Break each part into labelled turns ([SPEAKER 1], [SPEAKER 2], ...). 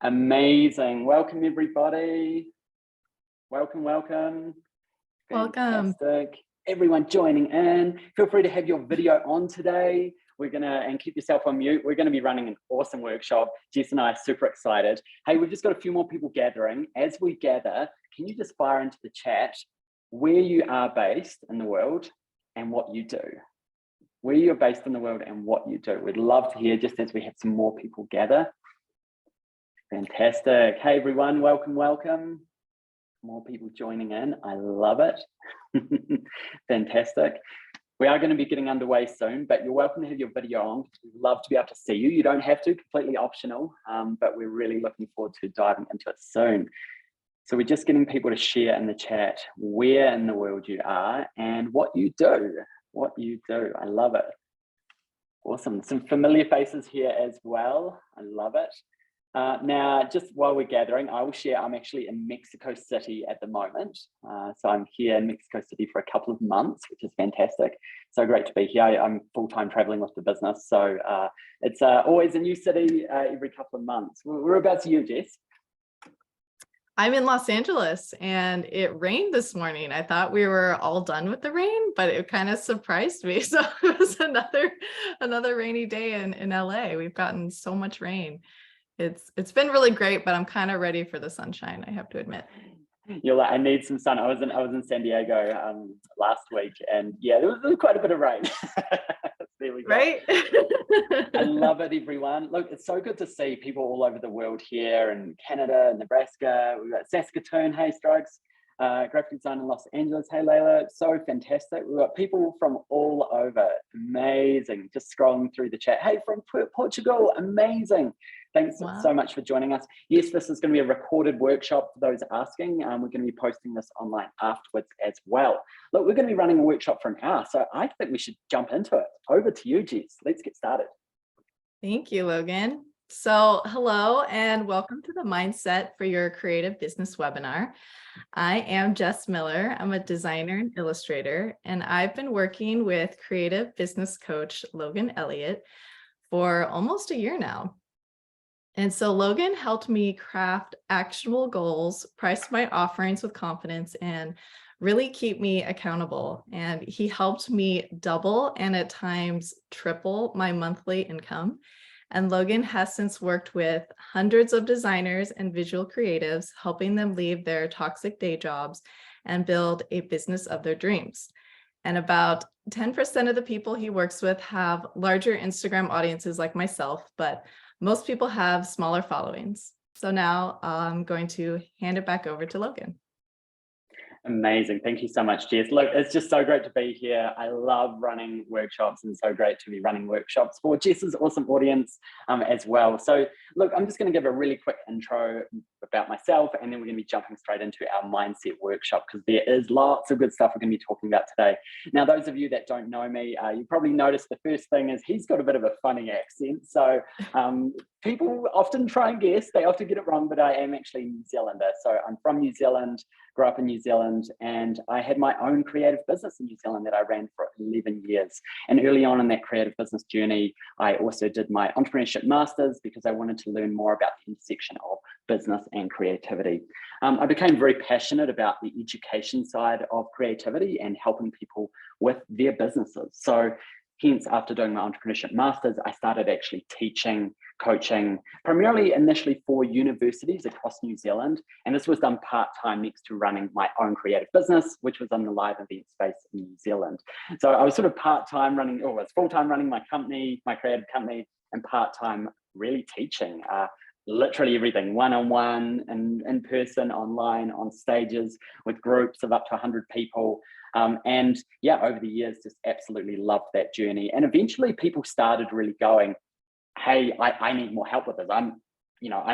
[SPEAKER 1] Amazing. Welcome, everybody. Welcome.
[SPEAKER 2] Welcome.
[SPEAKER 1] Fantastic. Everyone joining in. Feel free to have your video on today. And keep yourself on mute. We're going to be running an awesome workshop. Jess and I are super excited. Hey, we've just got a few more people gathering. As we gather, can you just fire into the chat where you are based in the world and what you do? Where you're based in the world and what you do. We'd love to hear just as we have some more people gather. Fantastic. Hey, everyone. Welcome. More people joining in. I love it. Fantastic. We are going to be getting underway soon, but you're welcome to have your video on. We'd love to be able to see you. You don't have to, completely optional, but we're really looking forward to diving into it soon. So we're just getting people to share in the chat where in the world you are and what you do. I love it. Awesome. Some familiar faces here as well. I love it. Now, just while we're gathering, I will share I'm actually in Mexico City at the moment. So I'm here in Mexico City for a couple of months, which is fantastic. So great to be here. I'm full-time traveling with the business. So it's always a new city every couple of months. Whereabouts are you, Jess?
[SPEAKER 2] I'm in Los Angeles and it rained this morning. I thought we were all done with the rain, but it kind of surprised me. So it was another rainy day in LA. We've gotten so much rain. It's been really great, but I'm kind of ready for the sunshine, I have to admit.
[SPEAKER 1] You're like, I need some sun. I was in San Diego last week, and yeah, there was quite a bit of rain. There we go.
[SPEAKER 2] Right?
[SPEAKER 1] I love it, everyone. Look, it's so good to see people all over the world here in Canada, Nebraska. We've got Saskatoon, hey Strokes, graphic design in Los Angeles, hey Layla. So fantastic. We've got people from all over. Amazing. Just scrolling through the chat. Hey, from Portugal, amazing. Thanks so much for joining us. Yes, this is going to be a recorded workshop for those asking. We're going to be posting this online afterwards as well. Look, we're going to be running a workshop for an hour, so I think we should jump into it. Over to you, Jess. Let's get started.
[SPEAKER 2] Thank you, Logan. So hello and welcome to the Mindset for Your Creative Business webinar. I am Jess Miller. I'm a designer and illustrator, and I've been working with creative business coach Logan Elliott for almost a year now. And so Logan helped me craft actionable goals, price my offerings with confidence, and really keep me accountable. And he helped me double and at times triple my monthly income. And Logan has since worked with hundreds of designers and visual creatives, helping them leave their toxic day jobs and build a business of their dreams. And about 10% of the people he works with have larger Instagram audiences like myself, but most people have smaller followings. So now I'm going to hand it back over to Logan.
[SPEAKER 1] Amazing. Thank you so much, Jess. Look, it's just so great to be here. I love running workshops and so great to be running workshops for Jess's awesome audience as well. So look, I'm just going to give a really quick intro about myself, and then we're going to be jumping straight into our mindset workshop because there is lots of good stuff we're going to be talking about today. Now, those of you that don't know me, you probably noticed the first thing is he's got a bit of a funny accent. So people often try and guess, they often get it wrong, but I am actually New Zealander. So I'm from New Zealand, grew up in New Zealand, and I had my own creative business in New Zealand that I ran for 11 years. And early on in that creative business journey, I also did my entrepreneurship masters because I wanted to learn more about the intersection of business and creativity. I became very passionate about the education side of creativity and helping people with their businesses. So hence, after doing my entrepreneurship masters, I started actually teaching, coaching, primarily initially for universities across New Zealand. And this was done part-time next to running my own creative business, which was in the live event space in New Zealand. So I was sort of part-time running, or was full-time running my company, my creative company, and part-time really teaching literally everything, one-on-one and in person, online, on stages with groups of up to 100 people. And yeah, over the years, just absolutely loved that journey. And eventually people started really going, hey, I need more help with this. I'm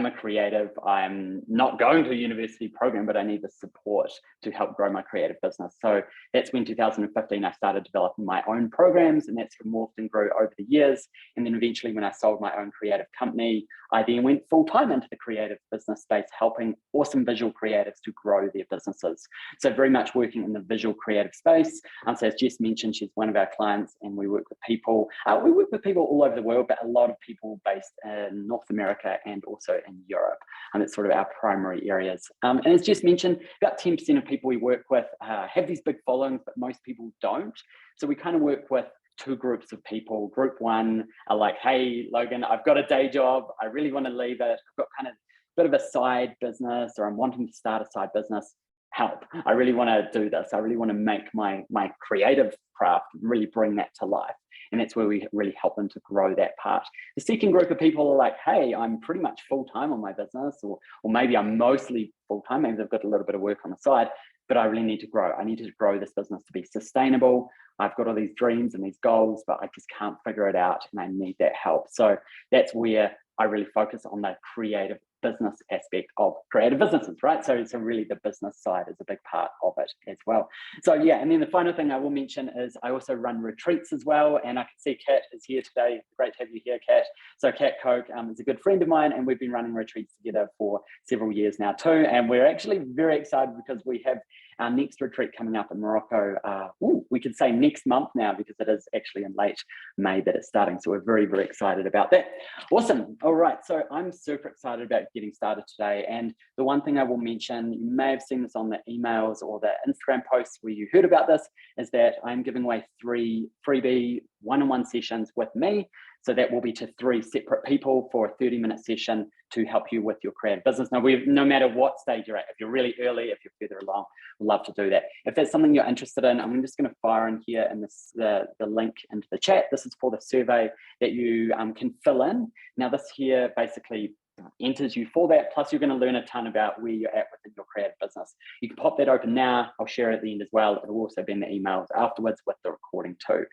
[SPEAKER 1] a creative. I'm not going to a university program, but I need the support to help grow my creative business. So that's when 2015, I started developing my own programs, and that's morphed and grew over the years. And then eventually when I sold my own creative company, I then went full time into the creative business space, helping awesome visual creatives to grow their businesses. So very much working in the visual creative space. So as Jess mentioned, she's one of our clients, and we work with people. We work with people all over the world, but a lot of people based in North America and also in Europe. And it's sort of our primary areas. And as Jess mentioned, about 10% of people we work with have these big followings, but most people don't. So we kind of work with two groups of people. Group one are like, hey, Logan, I've got a day job. I really want to leave it. I've got kind of a bit of a side business, or I'm wanting to start a side business. Help. I really want to do this. I really want to make my creative craft, really bring that to life. And that's where we really help them to grow that part. The second group of people are like, hey, I'm pretty much full-time on my business, or maybe I'm mostly full-time. Maybe they've got a little bit of work on the side, but I really need to grow. I need to grow this business to be sustainable. I've got all these dreams and these goals, but I just can't figure it out, and I need that help. So that's where I really focus on the creative business aspect of creative businesses, right? So really the business side is a big part of it as well. So yeah, and then the final thing I will mention is I also run retreats as well. And I can see Kat is here today. Great to have you here, Kat. So Kat Koch is a good friend of mine, and we've been running retreats together for several years now too. And we're actually very excited because we have our next retreat coming up in Morocco. We could say next month now, because it is actually in late May that it's starting. So we're very, very excited about that. Awesome. All right. So I'm super excited about getting started today. And the one thing I will mention, you may have seen this on the emails or the Instagram posts where you heard about this, is that I'm giving away 3 freebie one-on-one sessions with me. So that will be to 3 separate people for a 30-minute session to help you with your creative business. Now, no matter what stage you're at, if you're really early, if you're further along, we'd love to do that. If that's something you're interested in, I'm just going to fire in here in this, the link into the chat. This is for the survey that you can fill in. Now, this here basically enters you for that. Plus, you're going to learn a ton about where you're at within your creative business. You can pop that open now. I'll share it at the end as well. It'll also be in the emails afterwards with the recording too.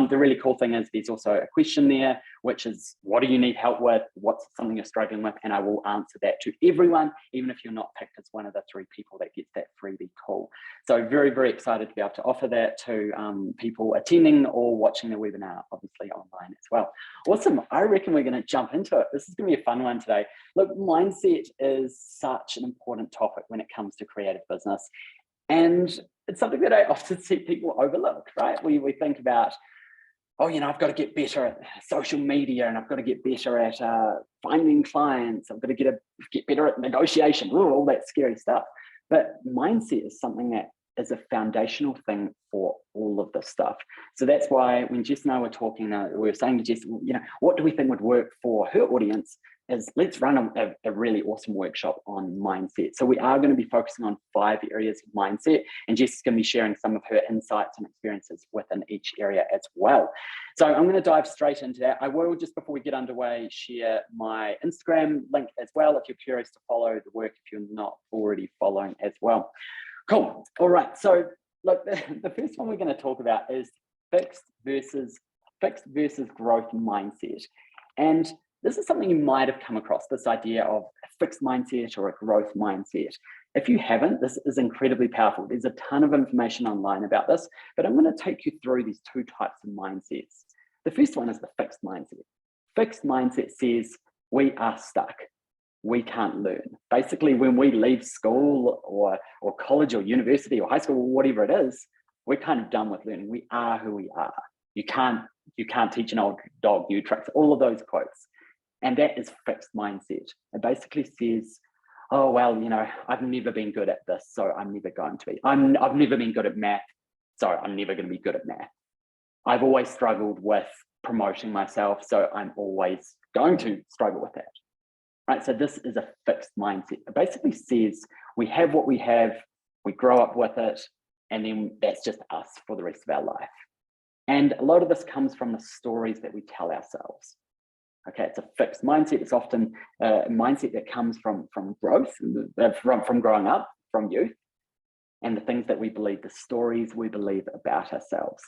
[SPEAKER 1] The really cool thing is there's also a question there, which is, what do you need help with? What's something you're struggling with? And I will answer that to everyone, even if you're not picked as one of the 3 people that gets that freebie call. So very, very excited to be able to offer that to people attending or watching the webinar, obviously online as well. Awesome. I reckon we're going to jump into it. This is going to be a fun one today. Look, mindset is such an important topic when it comes to creative business. And it's something that I often see people overlook, right? We think about, oh, I've got to get better at social media, and I've got to get better at finding clients. I've got to get better at negotiation, all that scary stuff. But mindset is something that is a foundational thing for all of this stuff. So that's why when Jess and I were talking, we were saying to Jess, what do we think would work for her audience? Is let's run a really awesome workshop on mindset. So we are going to be focusing on 5 areas of mindset, and Jess is going to be sharing some of her insights and experiences within each area as well. So I'm going to dive straight into that. I will, just before we get underway, share my Instagram link as well if you're curious to follow the work, if you're not already following as well. Cool. All right. So look, the first one we're going to talk about is fixed versus growth mindset. And this is something you might have come across, this idea of a fixed mindset or a growth mindset. If you haven't, this is incredibly powerful. There's a ton of information online about this, but I'm going to take you through these 2 types of mindsets. The first one is the fixed mindset. Fixed mindset says we are stuck. We can't learn. Basically, when we leave school or college or university or high school or whatever it is, we're kind of done with learning. We are who we are. You can't teach an old dog new tricks, all of those quotes. And that is fixed mindset. It basically says, oh, well, I've never been good at this, so I'm never going to be. I've never been good at math, so I'm never going to be good at math. I've always struggled with promoting myself, so I'm always going to struggle with that. Right? So this is a fixed mindset. It basically says we have what we have, we grow up with it, and then that's just us for the rest of our life. And a lot of this comes from the stories that we tell ourselves. Okay, it's a fixed mindset. It's often a mindset that comes from growth, from growing up, from youth, and the things that we believe, the stories we believe about ourselves.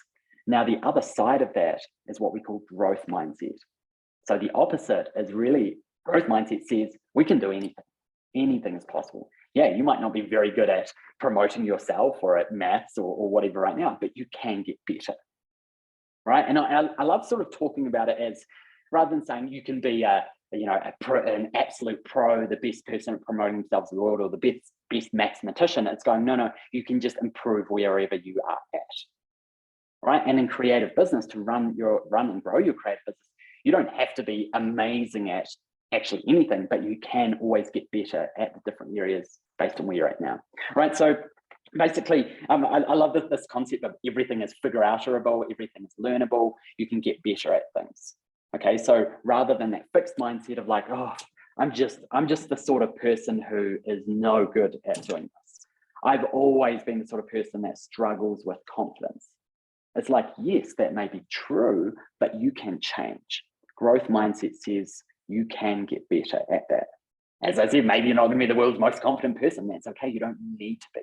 [SPEAKER 1] Now, the other side of that is what we call growth mindset. So the opposite is really, growth mindset says we can do anything. Anything is possible. Yeah, you might not be very good at promoting yourself or at maths or whatever right now, but you can get better, right? And I love sort of talking about it as, rather than saying you can be an absolute pro, the best person at promoting themselves in the world, or the best mathematician, it's going, no, you can just improve wherever you are at, right? And in creative business, to run and grow your creative business, you don't have to be amazing at actually anything, but you can always get better at the different areas based on where you're at now, right? So basically, I love this concept of everything is figure-outerable, everything is learnable, you can get better at things, okay? So rather than that fixed mindset of like, oh, I'm just the sort of person who is no good at doing this. I've always been the sort of person that struggles with confidence. It's like, yes, that may be true, but you can change. Growth mindset says you can get better at that. As I said, maybe you're not going to be the world's most confident person. That's okay. You don't need to be,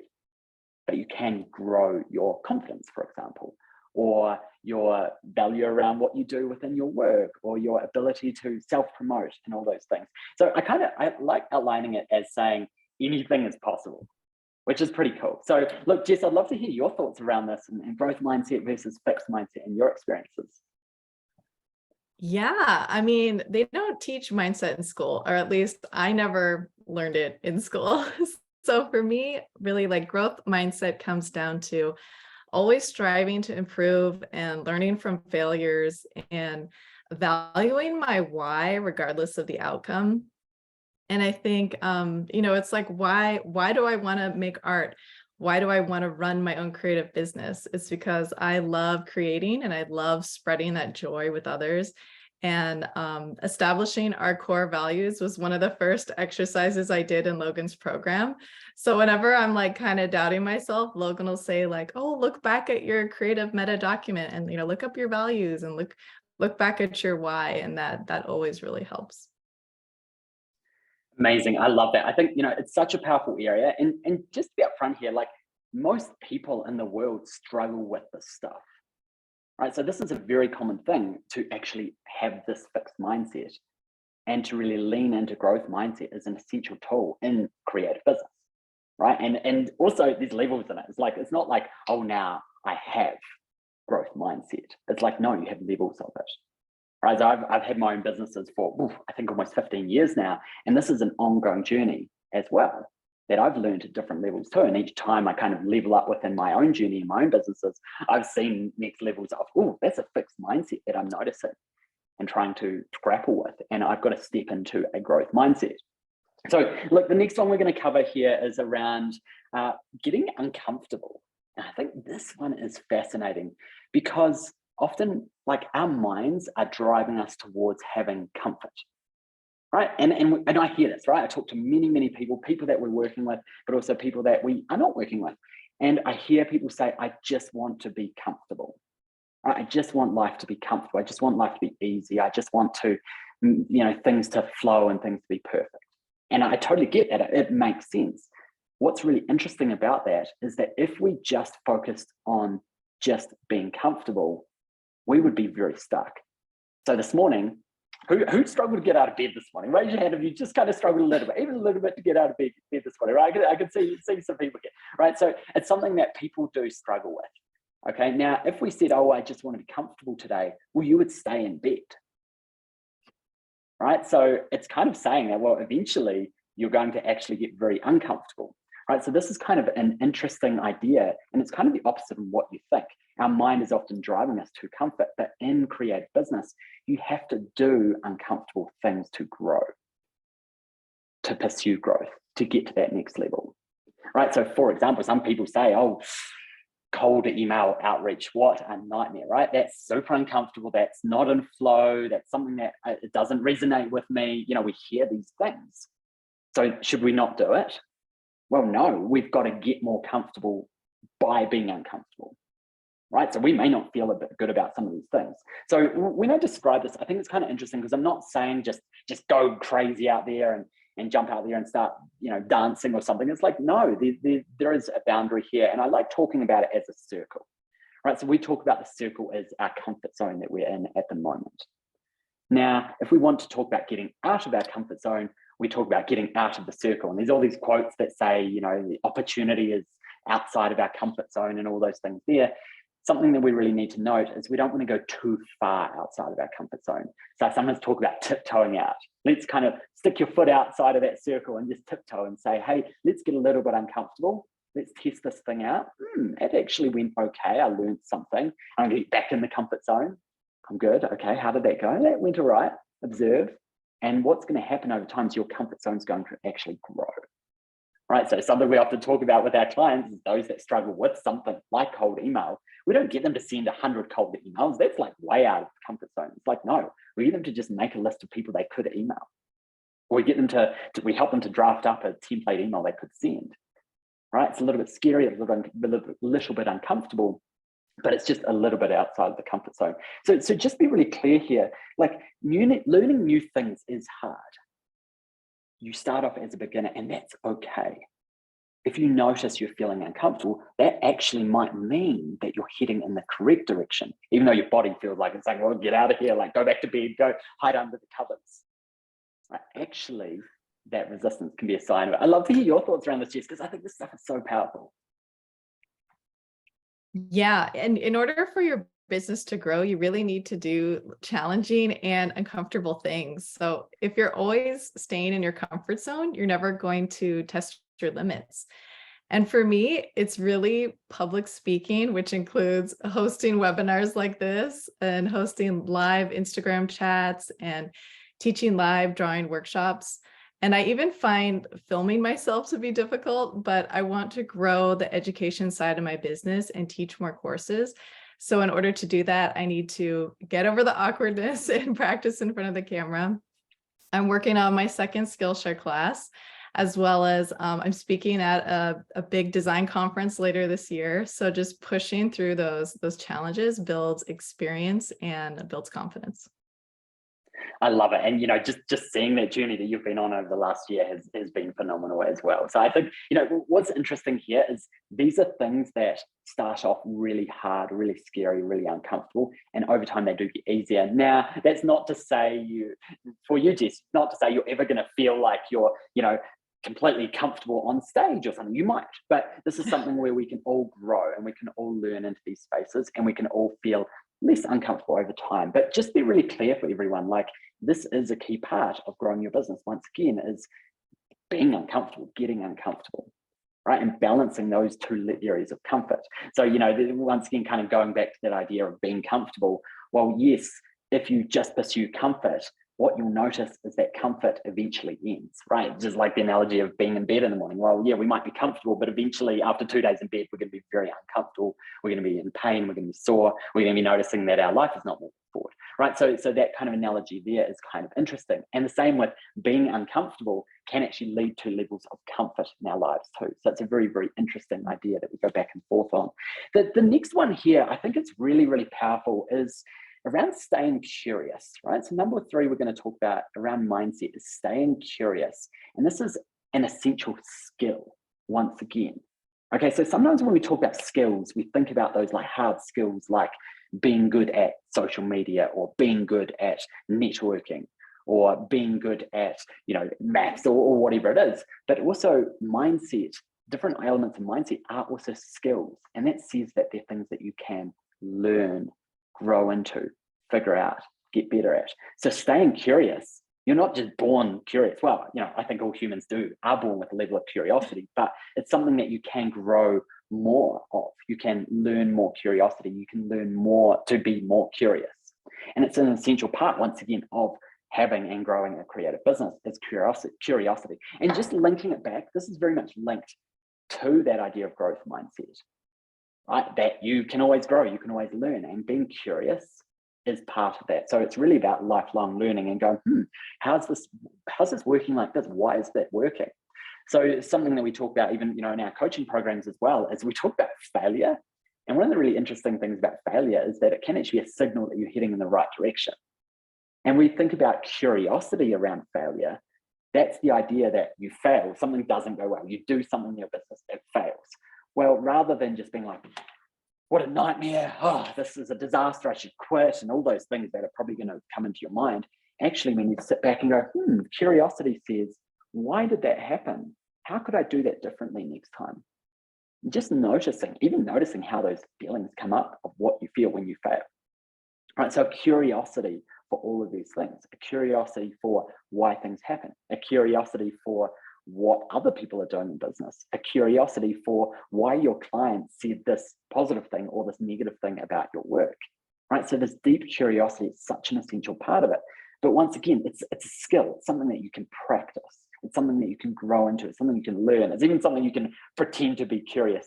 [SPEAKER 1] but you can grow your confidence, for example, or your value around what you do within your work, or your ability to self-promote and all those things. So I like outlining it as saying anything is possible, which is pretty cool. So look, Jess, I'd love to hear your thoughts around this and growth mindset versus fixed mindset and your experiences.
[SPEAKER 2] Yeah, I mean, they don't teach mindset in school, or at least I never learned it in school. So for me, really like growth mindset comes down to always striving to improve and learning from failures and valuing my why regardless of the outcome. And I think, it's like, why do I want to make art? Why do I want to run my own creative business? It's because I love creating and I love spreading that joy with others. And establishing our core values was one of the first exercises I did in Logan's program. So whenever I'm like kind of doubting myself, Logan will say like, oh, look back at your creative meta document and, look up your values and look back at your why. And that always really helps.
[SPEAKER 1] Amazing. I love that. I think, it's such a powerful area. And just to be upfront here, like most people in the world struggle with this stuff, right? So this is a very common thing to actually have this fixed mindset, and to really lean into growth mindset is an essential tool in creative business, right? And also there's levels in it. It's not like, oh, now I have growth mindset. It's like, no, you have levels of it. Right, so I've had my own businesses for, I think, almost 15 years now. And this is an ongoing journey as well that I've learned at different levels too. And each time I kind of level up within my own journey in my own businesses, I've seen next levels of, oh, that's a fixed mindset that I'm noticing and trying to grapple with. And I've got to step into a growth mindset. So look, the next one we're going to cover here is around getting uncomfortable. And I think this one is fascinating because often like our minds are driving us towards having comfort, right? And I hear this, right? I talk to many people that we're working with, but also people that we are not working with. And I hear people say, I just want to be comfortable, right? I just want life to be comfortable. I just want life to be easy. I just want to, things to flow and things to be perfect. And I totally get that. It makes sense. What's really interesting about that is that if we just focused on just being comfortable, we would be very stuck. So this morning, who struggled to get out of bed this morning? Raise your hand if you just kind of struggled a little bit, even a little bit to get out of bed this morning, right? I can see some people here, right? So it's something that people do struggle with, okay? Now, if we said, oh, I just want to be comfortable today, well, you would stay in bed, right? So it's kind of saying that, well, eventually you're going to actually get very uncomfortable, right? So this is kind of an interesting idea, and it's kind of the opposite of what you think. Our mind is often driving us to comfort, but in creative business, you have to do uncomfortable things to grow, to pursue growth, to get to that next level, right? So for example, some people say, oh, cold email outreach, what a nightmare, right? That's super uncomfortable. That's not in flow. That's something that it doesn't resonate with me. We hear these things. So should we not do it? Well, no, we've got to get more comfortable by being uncomfortable, right? So we may not feel a bit good about some of these things. So when I describe this, I think it's kind of interesting because I'm not saying just go crazy out there and jump out there and start, dancing or something. It's like, no, there is a boundary here. And I like talking about it as a circle, right? So we talk about the circle as our comfort zone that we're in at the moment. Now, if we want to talk about getting out of our comfort zone, we talk about getting out of the circle. And there's all these quotes that say, the opportunity is outside of our comfort zone and all those things there. Something that we really need to note is we don't want to go too far outside of our comfort zone. So I sometimes talk about tiptoeing out. Let's kind of stick your foot outside of that circle and just tiptoe and say, hey, let's get a little bit uncomfortable. Let's test this thing out. It actually went okay. I learned something. I'm going to get back in the comfort zone. I'm good. Okay, how did that go? That went all right. Observe. And what's going to happen over time is your comfort zone is going to actually grow. Right. So something we often talk about with our clients is those that struggle with something like cold email. We don't get them to send 100 cold emails. That's like way out of the comfort zone. It's like, no, we get them to just make a list of people they could email. Or we get them we help them to draft up a template email they could send. Right. It's a little bit scary, a little bit uncomfortable, but it's just a little bit outside of the comfort zone. So just be really clear here, like learning new things is hard. You start off as a beginner, and that's okay. If you notice you're feeling uncomfortable, that actually might mean that you're heading in the correct direction, even though your body feels like it's like, well, get out of here, like go back to bed, go hide under the covers. Right? Actually, that resistance can be a sign of it. I'd love to hear your thoughts around this, Jess, because I think this stuff is so powerful.
[SPEAKER 2] Yeah, and in order for your business to grow, you really need to do challenging and uncomfortable things. So if you're always staying in your comfort zone, you're never going to test your limits. And for me, it's really public speaking, which includes hosting webinars like this and hosting live Instagram chats and teaching live drawing workshops. And I even find filming myself to be difficult, but I want to grow the education side of my business and teach more courses. So in order to do that, I need to get over the awkwardness and practice in front of the camera. I'm working on my second Skillshare class, as well as I'm speaking at a big design conference later this year. So just pushing through those challenges builds experience and builds confidence.
[SPEAKER 1] I love it. And, just seeing that journey that you've been on over the last year has been phenomenal as well. So I think, what's interesting here is these are things that start off really hard, really scary, really uncomfortable. And over time, they do get easier. Now, that's not to say for you, Jess, not to say you're ever going to feel like you're, completely comfortable on stage or something. You might, but this is something where we can all grow and we can all learn into these spaces and we can all feel less uncomfortable over time. But just be really clear for everyone, like this is a key part of growing your business. Once again, is being uncomfortable, getting uncomfortable, right? And balancing those two areas of comfort. So, once again, kind of going back to that idea of being comfortable. Well, yes, if you just pursue comfort, what you'll notice is that comfort eventually ends, right? Just like the analogy of being in bed in the morning. Well, yeah, we might be comfortable, but eventually after 2 days in bed, we're going to be very uncomfortable. We're going to be in pain. We're going to be sore. We're going to be noticing that our life is not moving forward, right? So that kind of analogy there is kind of interesting. And the same with being uncomfortable can actually lead to levels of comfort in our lives too. So it's a very, very interesting idea that we go back and forth on. The next one here, I think it's really, really powerful, is around staying curious, right? So number 3, we're going to talk about around mindset is staying curious. And this is an essential skill once again. Okay, so sometimes when we talk about skills, we think about those like hard skills, like being good at social media or being good at networking or being good at, maths or whatever it is. But also mindset, different elements of mindset are also skills. And that says that they're things that you can learn, grow into, figure out, get better at. So staying curious, you're not just born curious. Well, I think all humans are born with a level of curiosity, but it's something that you can grow more of. You can learn more curiosity. You can learn more to be more curious. And it's an essential part, once again, of having and growing a creative business is curiosity. And just linking it back, this is very much linked to that idea of growth mindset. Right? That you can always grow, you can always learn, and being curious is part of that. So it's really about lifelong learning and going, how's this working like this? Why is that working? So something that we talk about even, in our coaching programs as well, is we talk about failure. And one of the really interesting things about failure is that it can actually be a signal that you're heading in the right direction. And we think about curiosity around failure. That's the idea that you fail, something doesn't go well, you do something in your business, it fails. Well, rather than just being like, what a nightmare, this is a disaster, I should quit, and all those things that are probably going to come into your mind, actually when you sit back and go, curiosity says, why did that happen? How could I do that differently next time? And just even noticing how those feelings come up of what you feel when you fail. Right, so curiosity for all of these things, a curiosity for why things happen, a curiosity for what other people are doing in business, a curiosity for why your client said this positive thing or this negative thing about your work, right? So this deep curiosity is such an essential part of it. But once again, it's a skill. It's something that you can practice. It's something that you can grow into. It's something you can learn. It's even something you can pretend to be curious,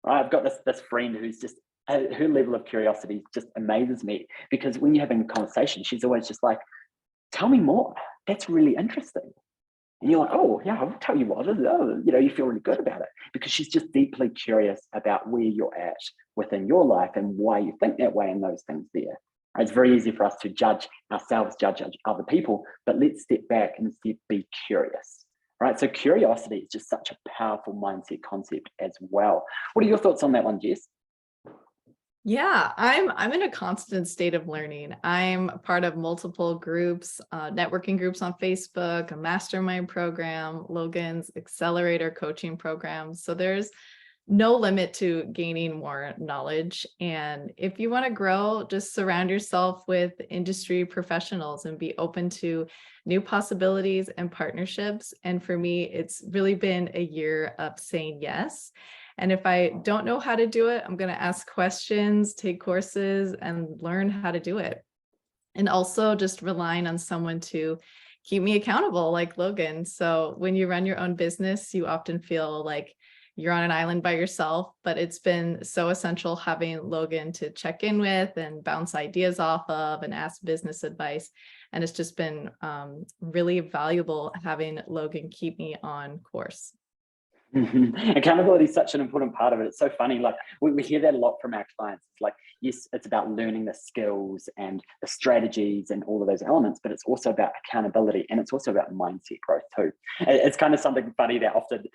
[SPEAKER 1] right? I've got this friend who's just, her level of curiosity just amazes me, because when you're having a conversation, she's always just like, tell me more. That's really interesting. And you're like, oh yeah, I'll tell you what, you feel really good about it, because she's just deeply curious about where you're at within your life and why you think that way and those things there. It's very easy for us to judge ourselves, judge other people, but let's step back and instead be curious, right? So curiosity is just such a powerful mindset concept as well. What are your thoughts on that one, Jess?
[SPEAKER 2] Yeah, I'm in a constant state of learning. I'm a part of multiple groups, networking groups on Facebook, a mastermind program, Logan's accelerator coaching program. So there's no limit to gaining more knowledge. And if you want to grow, just surround yourself with industry professionals and be open to new possibilities and partnerships. And for me, it's really been a year of saying yes. And if I don't know how to do it, I'm going to ask questions, take courses, and learn how to do it. And also just relying on someone to keep me accountable, like Logan. So when you run your own business, you often feel like you're on an island by yourself, but it's been so essential having Logan to check in with and bounce ideas off of and ask business advice. And it's just been really valuable having Logan keep me on course.
[SPEAKER 1] Accountability is such an important part of it. It's so funny. Like we hear that a lot from our clients. It's like, yes, it's about learning the skills and the strategies and all of those elements, but it's also about accountability, and it's also about mindset growth too. It's kind of something funny that often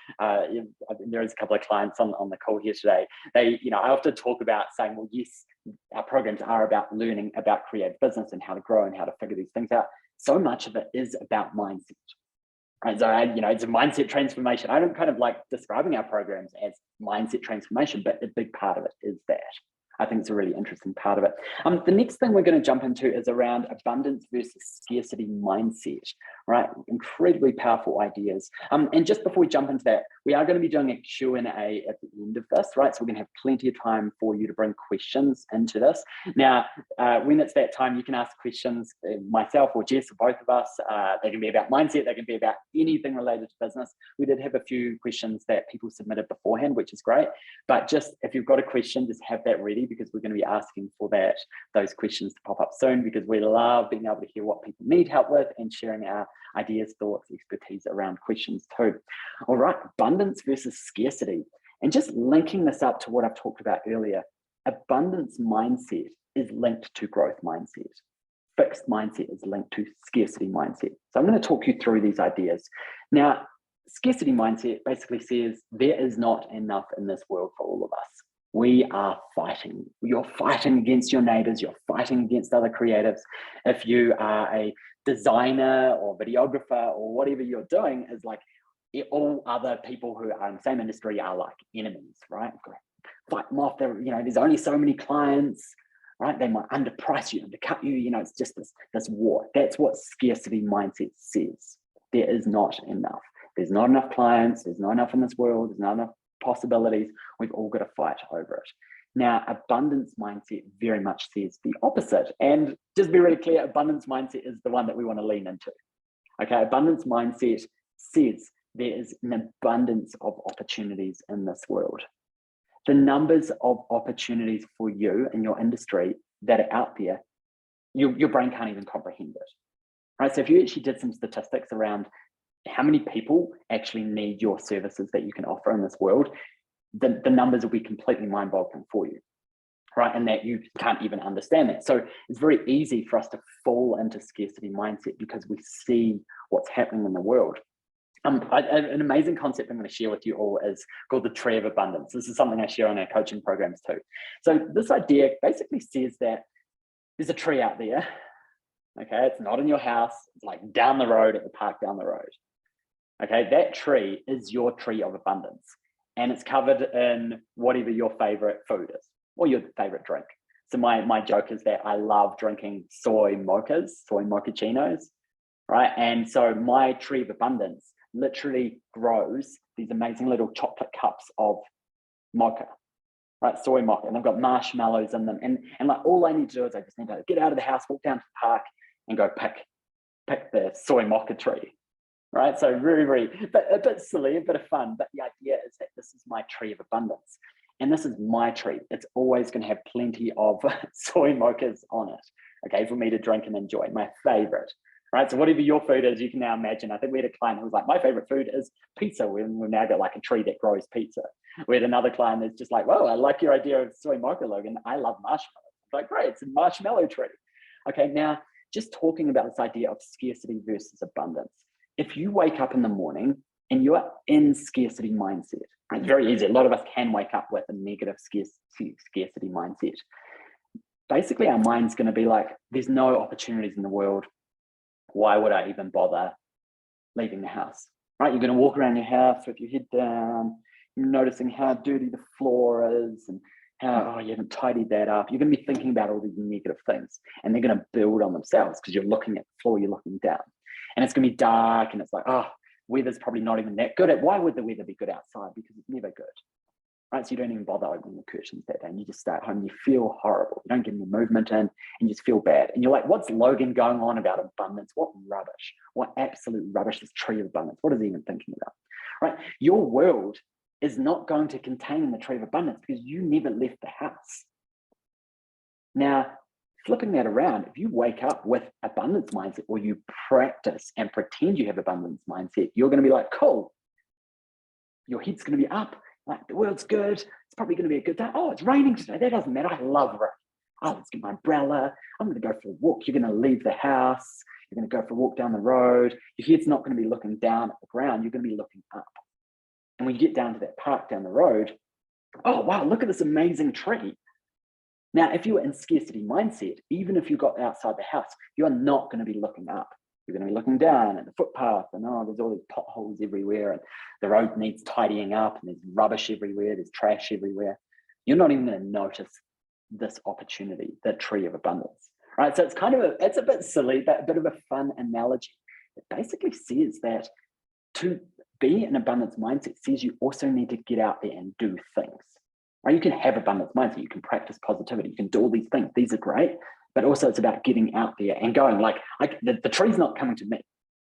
[SPEAKER 1] there is a couple of clients on the call here today. I often talk about saying, well, yes, our programs are about learning about creative business and how to grow and how to figure these things out. So much of it is about mindset. Right, so it's a mindset transformation. I don't kind of like describing our programs as mindset transformation, but a big part of it is that. I think it's a really interesting part of it. The next thing we're going to jump into is around abundance versus scarcity mindset, right? Incredibly powerful ideas. And just before we jump into that, we are going to be doing a Q&A at the end of this, right? So we're going to have plenty of time for you to bring questions into this. Now, when it's that time, you can ask questions, myself or Jess or both of us. They can be about mindset. They can be about anything related to business. We did have a few questions that people submitted beforehand, which is great. But just if you've got a question, just have that ready, because we're going to be asking for those questions to pop up soon, because we love being able to hear what people need help with and sharing our ideas, thoughts, expertise around questions too. All right, abundance versus scarcity. And just linking this up to what I've talked about earlier, abundance mindset is linked to growth mindset. Fixed mindset is linked to scarcity mindset. So I'm going to talk you through these ideas. Now, scarcity mindset basically says there is not enough in this world for all of us. We are fighting. You're fighting against your neighbors. You're fighting against other creatives. If you are a designer or videographer or whatever you're doing, is like all other people who are in the same industry are like enemies, right? Fight them off. There's only so many clients, right? They might underprice you, undercut you. It's just this war. That's what scarcity mindset says. There is not enough. There's not enough clients. There's not enough in this world. There's not enough possibilities. We've all got to fight over it. Now, abundance mindset very much says the opposite. And just be really clear, abundance mindset is the one that we want to lean into. Okay, abundance mindset says there is an abundance of opportunities in this world. The numbers of opportunities for you in your industry that are out there, your brain can't even comprehend it. Right? So if you actually did some statistics around how many people actually need your services that you can offer in this world, the numbers will be completely mind-boggling for you, right? And that you can't even understand that. So it's very easy for us to fall into scarcity mindset because we see what's happening in the world. An amazing concept I'm going to share with you all is called the tree of abundance. This is something I share on our coaching programs too. So this idea basically says that there's a tree out there, okay? It's not in your house. It's like down the road at the park down the road. Okay, that tree is your tree of abundance, and it's covered in whatever your favorite food is or your favorite drink. So my joke is that I love drinking soy mochachinos, right? And so my tree of abundance literally grows these amazing little chocolate cups of mocha, right? Soy mocha, and they've got marshmallows in them. And like all I need to do is I just need to get out of the house, walk down to the park, and go pick the soy mocha tree, right? So but a bit silly, a bit of fun. But the idea is that this is my tree of abundance. And this is my tree. It's always going to have plenty of soy mochas on it, okay, for me to drink and enjoy, my favorite, right? So whatever your food is, you can now imagine. I think we had a client who was like, my favorite food is pizza. We've now got like a tree that grows pizza. We had another client that's just like, whoa, I like your idea of soy mocha, Logan. I love marshmallows. Like, great, it's a marshmallow tree. Okay, now just talking about this idea of scarcity versus abundance. If you wake up in the morning and you are in scarcity mindset, right? It's very easy. A lot of us can wake up with a negative scarcity mindset. Basically, our mind's going to be like, there's no opportunities in the world. Why would I even bother leaving the house, right? You're going to walk around your house with your head down, noticing how dirty the floor is and how, you haven't tidied that up. You're going to be thinking about all these negative things, and they're going to build on themselves because you're looking at the floor, you're looking down. And it's going to be dark, and it's like, weather's probably not even that good. Why would the weather be good outside? Because it's never good, right? So you don't even bother opening the curtains that day, and you just stay at home. You feel horrible. You don't get any movement in, and you just feel bad. And you're like, what's Logan going on about abundance? What rubbish? What absolute rubbish, this tree of abundance. What is he even thinking about, right? Your world is not going to contain the tree of abundance because you never left the house. Now, flipping that around, if you wake up with abundance mindset, or you practice and pretend you have abundance mindset, you're going to be like, cool. Your head's going to be up. Like, the world's good. It's probably going to be a good day. Oh, it's raining today. That doesn't matter. I love rain. Oh, let's get my umbrella. I'm going to go for a walk. You're going to leave the house. You're going to go for a walk down the road. Your head's not going to be looking down at the ground. You're going to be looking up. And when you get down to that park down the road, oh, wow, look at this amazing tree. Now, if you were in scarcity mindset, even if you got outside the house, you're not going to be looking up. You're going to be looking down at the footpath, and there's all these potholes everywhere, and the road needs tidying up, and there's rubbish everywhere, there's trash everywhere. You're not even going to notice this opportunity, the tree of abundance, right? So it's a bit silly, but a bit of a fun analogy. It basically says that to be an abundance mindset says you also need to get out there and do things. Right? You can have abundance mindset, you can practice positivity, you can do all these things. These are great, but also it's about getting out there and going. Like, the tree's not coming to me.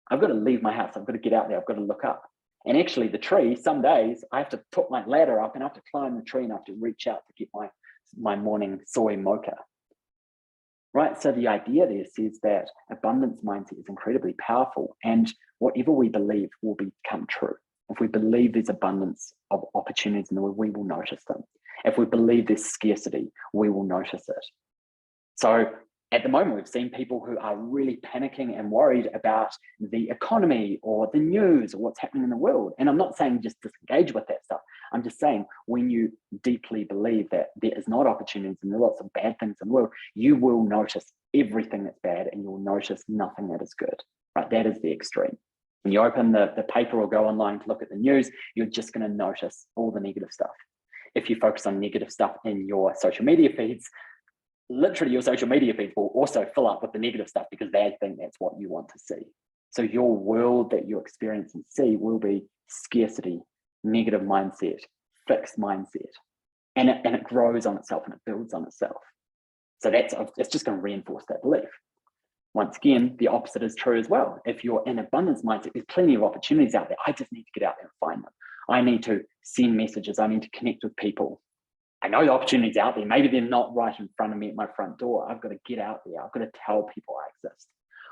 [SPEAKER 1] I've got to leave my house. I've got to get out there. I've got to look up. And actually, the tree, some days I have to put my ladder up and I have to climb the tree and I have to reach out to get my morning soy mocha. Right? So the idea there says that abundance mindset is incredibly powerful, and whatever we believe will become true. If we believe there's abundance of opportunities in the world, we will notice them. If we believe there's scarcity, we will notice it. So at the moment, we've seen people who are really panicking and worried about the economy or the news or what's happening in the world. And I'm not saying just disengage with that stuff. I'm just saying when you deeply believe that there is not opportunities and there are lots of bad things in the world, you will notice everything that's bad and you'll notice nothing that is good, right? That is the extreme. When you open the paper or go online to look at the news, you're just going to notice all the negative stuff. If you focus on negative stuff in your social media feeds, literally your social media feeds will also fill up with the negative stuff because they think that's what you want to see. So your world that you experience and see will be scarcity, negative mindset, fixed mindset, and it grows on itself and it builds on itself. So it's just going to reinforce that belief. Once again, the opposite is true as well. If you're in abundance mindset, there's plenty of opportunities out there. I just need to get out there and find them. I need to send messages. I need to connect with people. I know the opportunities out there. Maybe they're not right in front of me at my front door. I've got to get out there. I've got to tell people I exist.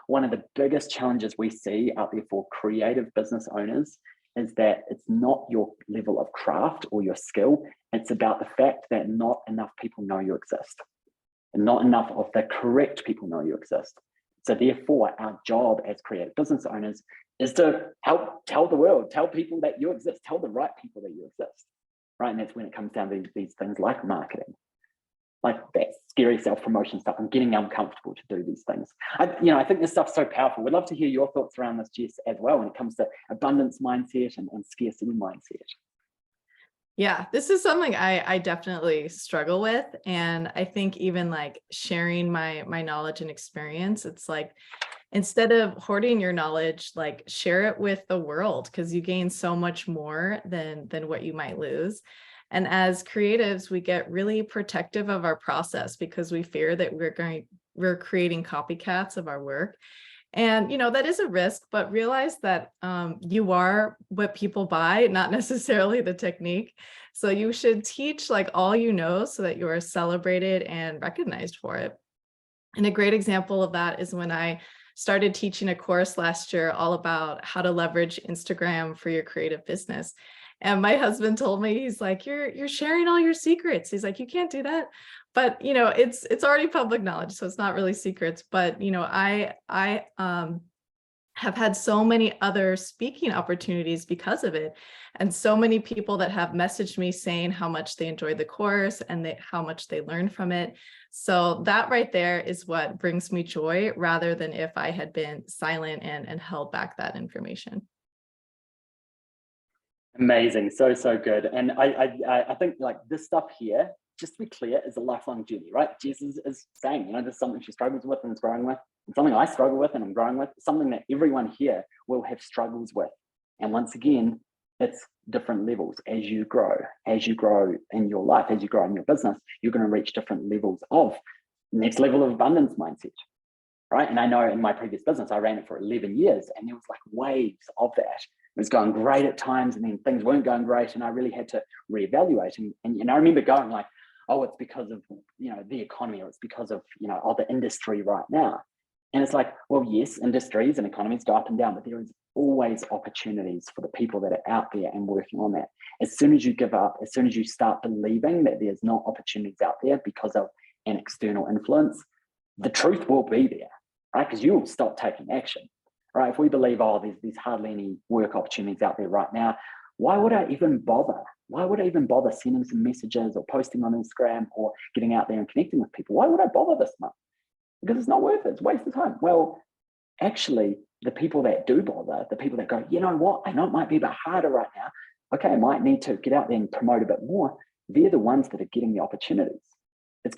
[SPEAKER 1] One of the biggest challenges we see out there for creative business owners is that it's not your level of craft or your skill. It's about the fact that not enough people know you exist. And not enough of the correct people know you exist. So therefore, our job as creative business owners is to help tell the world, tell people that you exist, tell the right people that you exist, right? And that's when it comes down to these things like marketing, like that scary self-promotion stuff and getting uncomfortable to do these things. I think this stuff's so powerful. We'd love to hear your thoughts around this, Jess, as well, when it comes to abundance mindset and scarcity mindset.
[SPEAKER 2] Yeah, this is something I definitely struggle with. And I think even like sharing my knowledge and experience, it's like, instead of hoarding your knowledge, like share it with the world, because you gain so much more than what you might lose. And as creatives, we get really protective of our process because we fear that we're creating copycats of our work. And, that is a risk, but realize that you are what people buy, not necessarily the technique. So you should teach like all you know so that you are celebrated and recognized for it. And a great example of that is when I started teaching a course last year all about how to leverage Instagram for your creative business. And my husband told me, he's like, you're sharing all your secrets. He's like, you can't do that. But it's already public knowledge, so it's not really secrets. But I have had so many other speaking opportunities because of it, and so many people that have messaged me saying how much they enjoyed the course and how much they learned from it. So that right there is what brings me joy, rather than if I had been silent and held back that information.
[SPEAKER 1] Amazing, so good. And I think like this stuff here, just to be clear, is a lifelong journey, right? Jess is saying, there's something she struggles with and is growing with, and something I struggle with and I'm growing with, something that everyone here will have struggles with. And once again, it's different levels. As you grow in your life, as you grow in your business, you're going to reach different levels of next level of abundance mindset, right? And I know in my previous business, I ran it for 11 years and there was like waves of that. It was going great at times and then things weren't going great, and I really had to reevaluate. And I remember going like, oh, it's because of the economy, or it's because of the industry right now. And it's like, well, yes, industries and economies go up and down, but there is always opportunities for the people that are out there and working on that. As soon as you give up, as soon as you start believing that there's not opportunities out there because of an external influence, the truth will be there, right? Because you'll stop taking action. Right? If we believe, oh, there's hardly any work opportunities out there right now, why would I even bother? Why would I even bother sending some messages or posting on Instagram or getting out there and connecting with people? Why would I bother this much? Because it's not worth it. It's a waste of time. Well, actually, the people that do bother, the people that go, you know what, I know it might be a bit harder right now. Okay, I might need to get out there and promote a bit more. They're the ones that are getting the opportunities. It's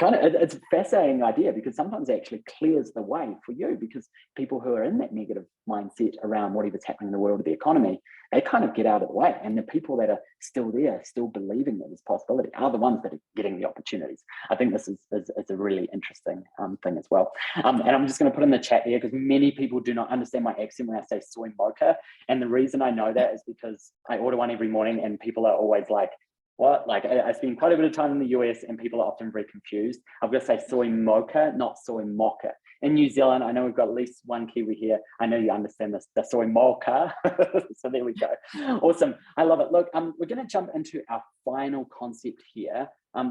[SPEAKER 1] a fascinating idea, because sometimes it actually clears the way for you, because people who are in that negative mindset around whatever's happening in the world of the economy, they kind of get out of the way. And the people that are still there, still believing that there's possibility, are the ones that are getting the opportunities. I think this is a really interesting thing as well. And I'm just going to put in the chat there, because many people do not understand my accent when I say soy mocha. And the reason I know that is because I order one every morning and people are always like, what? Like I spend quite a bit of time in the US and people are often very confused. I've got to say soy mocha, not soy mocha. In New Zealand, I know we've got at least one Kiwi here. I know you understand this, the soy mocha. So there we go. Awesome. I love it. Look, we're going to jump into our final concept here.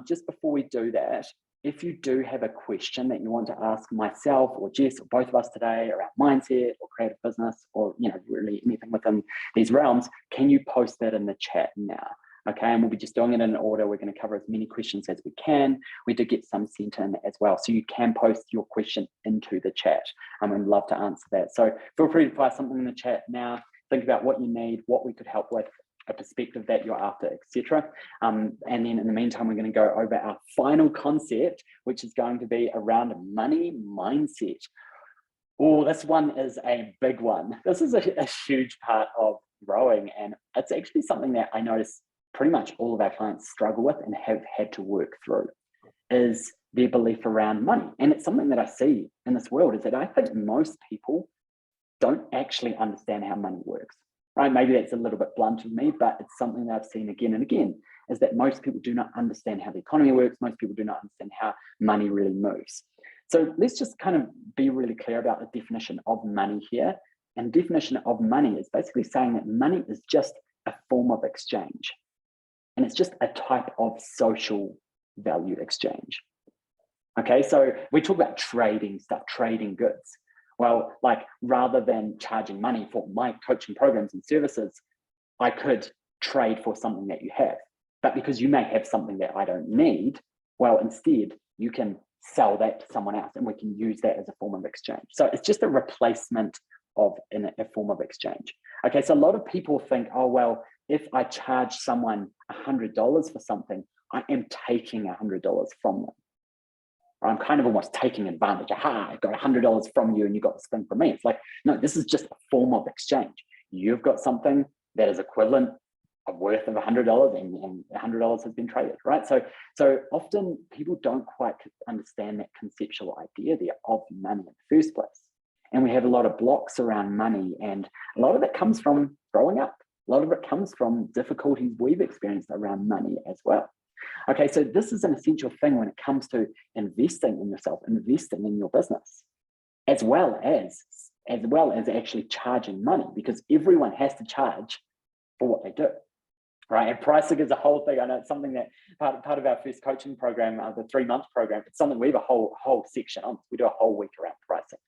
[SPEAKER 1] Just before we do that, if you do have a question that you want to ask myself or Jess or both of us today around mindset or creative business, or really anything within these realms, can you post that in the chat now? Okay, and we'll be just doing it in order. We're going to cover as many questions as we can. We did get some sent in as well, so you can post your question into the chat. I'd love to answer that. So feel free to fire something in the chat now. Think about what you need, what we could help with, a perspective that you're after, etc. And then in the meantime, we're going to go over our final concept, which is going to be around money mindset. Oh, this one is a big one. This is a huge part of growing, and it's actually something that I notice pretty much all of our clients struggle with and have had to work through, is their belief around money. And it's something that I see in this world, is that I think most people don't actually understand how money works, right? Maybe that's a little bit blunt of me, but it's something that I've seen again and again, is that most people do not understand how the economy works. Most people do not understand how money really moves. So let's just kind of be really clear about the definition of money here. And the definition of money is basically saying that money is just a form of exchange. And it's just a type of social value exchange. Okay, so we talk about trading stuff, trading goods. Well, like rather than charging money for my coaching programs and services, I could trade for something that you have. But because you may have something that I don't need, well, instead you can sell that to someone else and we can use that as a form of exchange. So it's just a replacement of a form of exchange. Okay, so a lot of people think, oh, well, if I charge someone $100 for something, I am taking $100 from them. Or I'm kind of almost taking advantage. Aha, I got $100 from you and you got this thing from me. It's like, no, this is just a form of exchange. You've got something that is equivalent a worth of $100 and $100 has been traded, right? So often people don't quite understand that conceptual idea there of money in the first place. And we have a lot of blocks around money, and a lot of it comes from growing up. A lot of it comes from difficulties we've experienced around money as well. Okay, so this is an essential thing when it comes to investing in yourself, investing in your business, as well as actually charging money, because everyone has to charge for what they do, right? And pricing is a whole thing. I know it's something that part of our first coaching program, the 3-month program, it's something we have a whole section on. We do a whole week around pricing.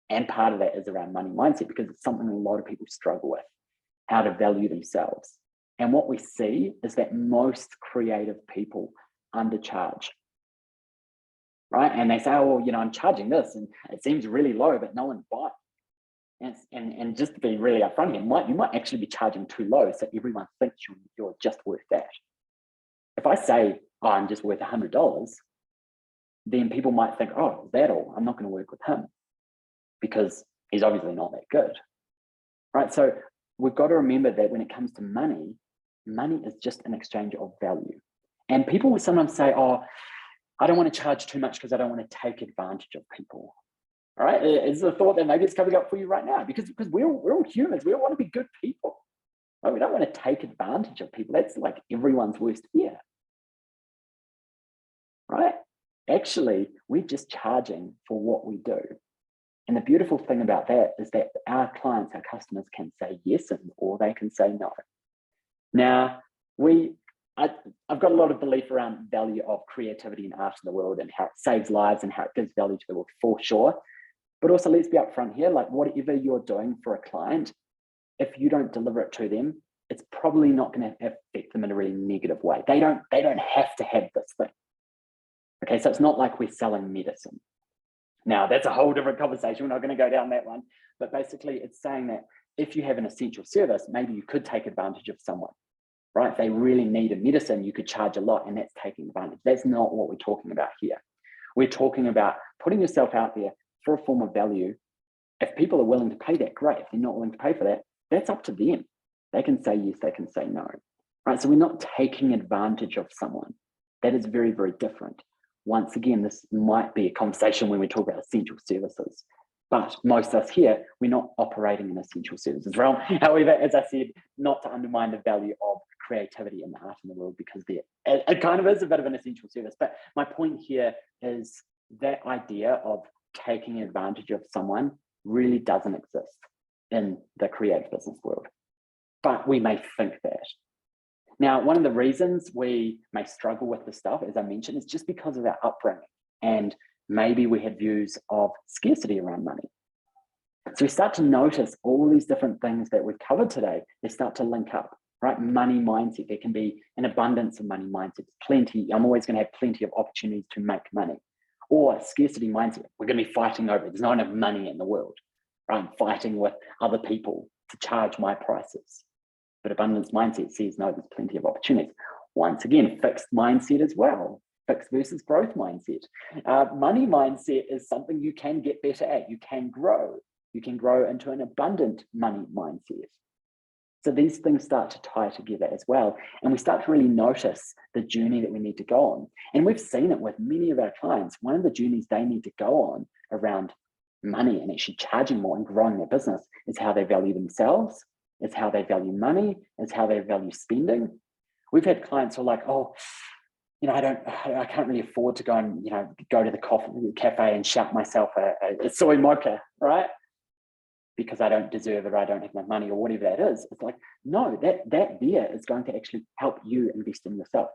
[SPEAKER 1] And part of that is around money mindset, because it's something a lot of people struggle with, how to value themselves. And what we see is that most creative people undercharge, right? And they say, oh, well, I'm charging this and it seems really low, but no one's buying. And just to be really upfront here, you might actually be charging too low, so everyone thinks you're just worth that. If I say, oh, I'm just worth $100, then people might think, oh, is that all? I'm not going to work with him because he's obviously not that good, right? So we've got to remember that when it comes to money, money is just an exchange of value. And people will sometimes say, oh, I don't want to charge too much because I don't want to take advantage of people. All right, it's a thought that maybe it's coming up for you right now, because we're all humans. We all want to be good people. Right? We don't want to take advantage of people. That's like everyone's worst fear, right? Actually, we're just charging for what we do. And the beautiful thing about that is that our clients, our customers can say yes, or they can say no. Now, I've got a lot of belief around value of creativity and art in the world, and how it saves lives and how it gives value to the world, for sure. But also, let's be upfront here, like whatever you're doing for a client, if you don't deliver it to them, it's probably not going to affect them in a really negative way. They don't have to have this thing. Okay, so it's not like we're selling medicine. Now, that's a whole different conversation. We're not going to go down that one. But basically, it's saying that if you have an essential service, maybe you could take advantage of someone, right? If they really need a medicine, you could charge a lot, and that's taking advantage. That's not what we're talking about here. We're talking about putting yourself out there for a form of value. If people are willing to pay that, great. If they're not willing to pay for that, that's up to them. They can say yes, they can say no, right? So we're not taking advantage of someone. That is very, very different. Once again, this might be a conversation when we talk about essential services, but most of us here, we're not operating in essential services realm. However, as I said, not to undermine the value of creativity and art in the world, because it kind of is a bit of an essential service. But my point here is that idea of taking advantage of someone really doesn't exist in the creative business world, but we may think that. Now, one of the reasons we may struggle with this stuff, as I mentioned, is just because of our upbringing, and maybe we had views of scarcity around money. So we start to notice all these different things that we've covered today, they start to link up, right? Money mindset, there can be an abundance of money mindset, plenty, I'm always going to have plenty of opportunities to make money. Or scarcity mindset, we're going to be fighting over it. There's not enough money in the world, right? I'm fighting with other people to charge my prices. But abundance mindset says, no, there's plenty of opportunities. Once again, fixed mindset as well. Fixed versus growth mindset. Money mindset is something you can get better at. You can grow. You can grow into an abundant money mindset. So these things start to tie together as well. And we start to really notice the journey that we need to go on. And we've seen it with many of our clients. One of the journeys they need to go on around money and actually charging more and growing their business is how they value themselves, is how they value money, is how they value spending. We've had clients who are like, oh, I can't really afford to go and, go to the cafe and shout myself a soy mocha, right? Because I don't deserve it, or I don't have my money, or whatever that is. It's like, no, that there is going to actually help you invest in yourself.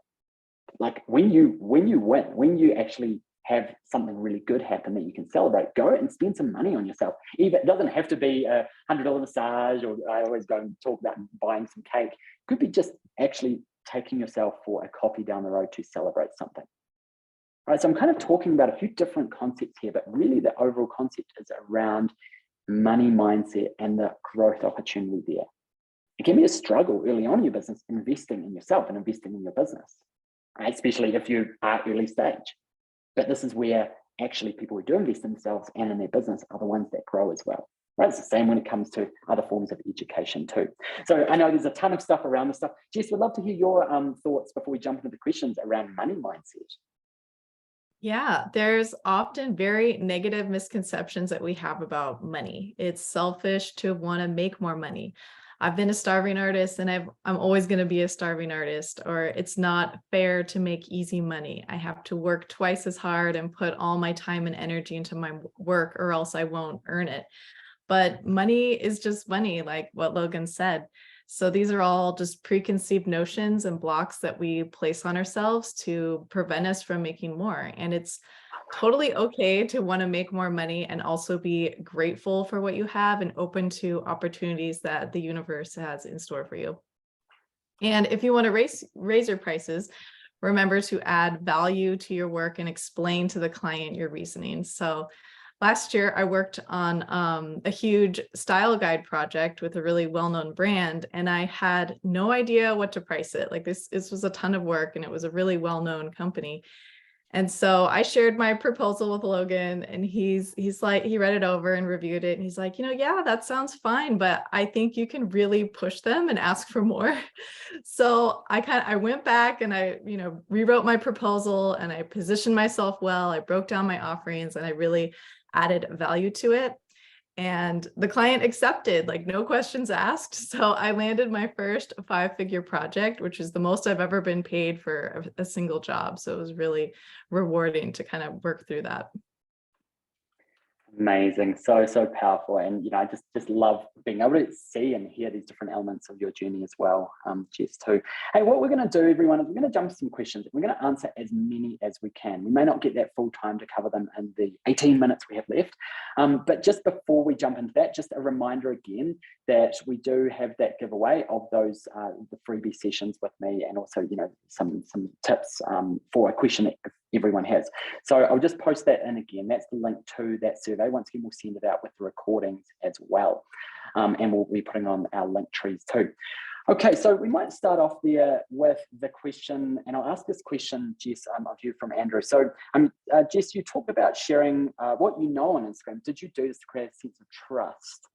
[SPEAKER 1] Like when you win, when you actually have something really good happen that you can celebrate, go and spend some money on yourself. Even it doesn't have to be a $100 massage, or I always go and talk about buying some cake. It could be just actually taking yourself for a coffee down the road to celebrate something. All right, so I'm kind of talking about a few different concepts here, but really the overall concept is around money mindset and the growth opportunity there. It can be a struggle early on in your business, investing in yourself and investing in your business, right? Especially if you are early stage. But this is where actually people who do invest in themselves and in their business are the ones that grow as well. Right, it's the same when it comes to other forms of education too. So I know there's a ton of stuff around this stuff. Jess, would love to hear your thoughts before we jump into the questions around money mindset.
[SPEAKER 2] Yeah, there's often very negative misconceptions that we have about money. It's selfish to want to make more money. I've been a starving artist and I'm always going to be a starving artist, or it's not fair to make easy money. I have to work twice as hard and put all my time and energy into my work, or else I won't earn it. But money is just money, like what Logan said. So these are all just preconceived notions and blocks that we place on ourselves to prevent us from making more. And it's totally okay to want to make more money and also be grateful for what you have and open to opportunities that the universe has in store for you. And if you want to raise your prices, remember to add value to your work and explain to the client your reasoning. So last year, I worked on a huge style guide project with a really well-known brand, and I had no idea what to price it. Like this was a ton of work, and it was a really well-known company. And so I shared my proposal with Logan, and he's like, he read it over and reviewed it, and he's like, yeah, that sounds fine, but I think you can really push them and ask for more. So I went back and I, rewrote my proposal, and I positioned myself well. I broke down my offerings, and I really added value to it. And the client accepted, like no questions asked. So I landed my first 5-figure project, which is the most I've ever been paid for a single job. So it was really rewarding to kind of work through that.
[SPEAKER 1] Amazing, so powerful, and I just love being able to see and hear these different elements of your journey as well, Jess too. Hey, what we're going to do, everyone, is we're going to jump to some questions. We're going to answer as many as we can. We may not get that full time to cover them in the 18 minutes we have left, but just before we jump into that, just a reminder again that we do have that giveaway of those the freebie sessions with me, and also some tips for a question that everyone has. So I'll just post that in again. That's the link to that survey. Once again, we'll send it out with the recordings as well. And we'll be putting on our link trees too. Okay, so we might start off there with the question, and I'll ask this question, Jess, of you from Andrew. So Jess, you talked about sharing what you know on Instagram. Did you do this to create a sense of trust?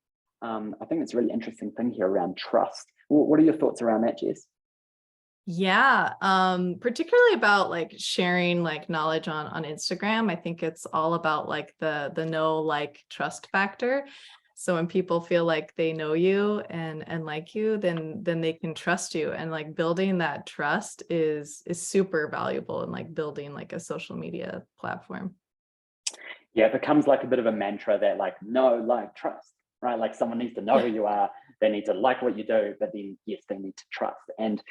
[SPEAKER 1] I think it's a really interesting thing here around trust. What are your thoughts around that, Jess?
[SPEAKER 2] Yeah, particularly about like sharing like knowledge on Instagram. I think it's all about like the know, like, trust factor. So when people feel like they know you and like you, then they can trust you. And like building that trust is super valuable in like building like a social media platform.
[SPEAKER 1] Yeah, it becomes like a bit of a mantra that like know, like, trust, right? Like someone needs to know who you are. They need to like what you do, but then yes, they need to trust. And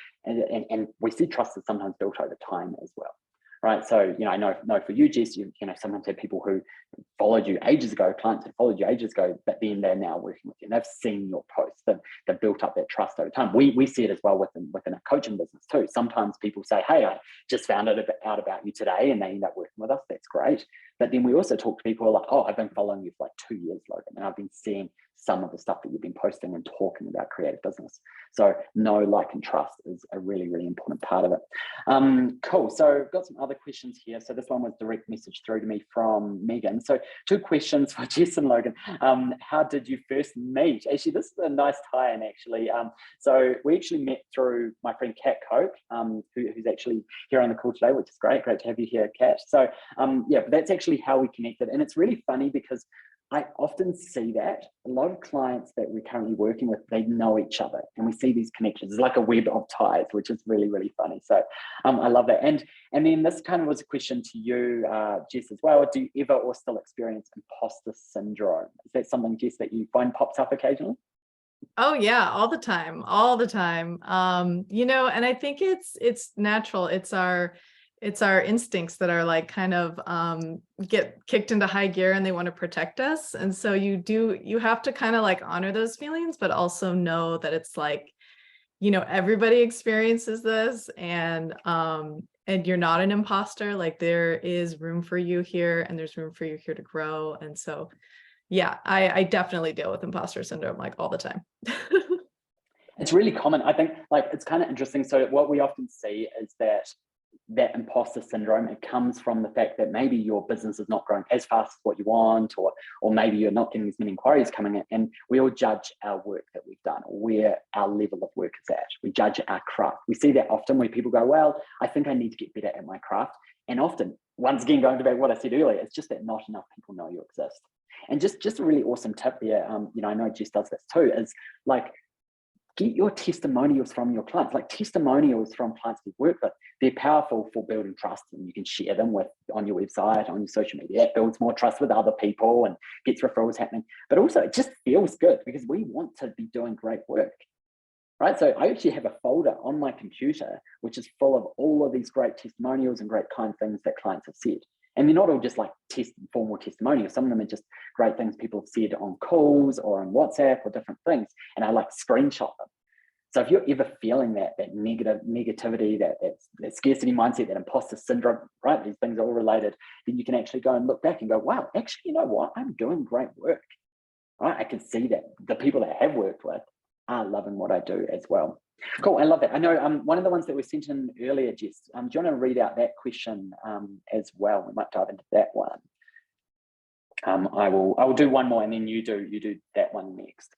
[SPEAKER 1] we see trust is sometimes built over time as well, right? So I know for you, Jess, you sometimes have people who followed you ages ago, clients that followed you ages ago, but then they're now working with you and they've seen your posts. They've built up that trust over time. We see it as well within a coaching business too. Sometimes people say, hey, I just found out about you today, and they end up working with us. That's great. But then we also talk to people like, oh, I've been following you for like 2 years, Logan, and I've been seeing some of the stuff that you've been posting and talking about creative business. So know, like, and trust is a really, really important part of it. Cool. So I've got some other questions here. So this one was direct message through to me from Megan. So 2 questions for Jess and Logan. How did you first meet? Actually, this is a nice tie-in actually. So we actually met through my friend Kat Coke, who's actually here on the call today, which is great. Great to have you here, Kat. So yeah, but that's actually how we connected. And it's really funny because I often see that a lot of clients that we're currently working with, they know each other, and we see these connections. It's like a web of ties, which is really, really funny. So I love that. And then this kind of was a question to you, Jess, as well. Do you ever or still experience imposter syndrome? Is that something, Jess, that you find pops up occasionally?
[SPEAKER 2] Oh yeah, all the time. And I think it's natural. It's our instincts that are like kind of get kicked into high gear, and they want to protect us. And so you have to kind of like honor those feelings, but also know that it's like, everybody experiences this, and you're not an imposter. Like there is room for you here, and there's room for you here to grow. And so, yeah, I definitely deal with imposter syndrome like all the time.
[SPEAKER 1] It's really common. I think like it's kind of interesting. So what we often see is that that imposter syndrome, it comes from the fact that maybe your business is not growing as fast as what you want, or maybe you're not getting as many inquiries coming in, and we all judge our work that we've done, or where our level of work is at. We judge our craft. We see that often where people go, well, I think I need to get better at my craft. And often, once again, going back to what I said earlier, it's just that not enough people know you exist. And just a really awesome tip there, I know Jess does this too, is like, get your testimonials from your clients. Like, testimonials from clients you've worked with, they're powerful for building trust, and you can share them on your website, on your social media. It builds more trust with other people and gets referrals happening. But also, it just feels good because we want to be doing great work, right? So I actually have a folder on my computer which is full of all of these great testimonials and great kind things that clients have said. And they're not all just like formal testimonials. Some of them are just great things people have said on calls or on WhatsApp or different things. And I like screenshot them. So if you're ever feeling that negativity, that scarcity mindset, that imposter syndrome, right? These things are all related. Then you can actually go and look back and go, wow, actually, you know what? I'm doing great work, right? I can see that the people that I have worked with are loving what I do as well. Cool, I love that. I know one of the ones that we sent in earlier, Jess, do you want to read out that question as well? We might dive into that one. I will do one more, and then you do that one next.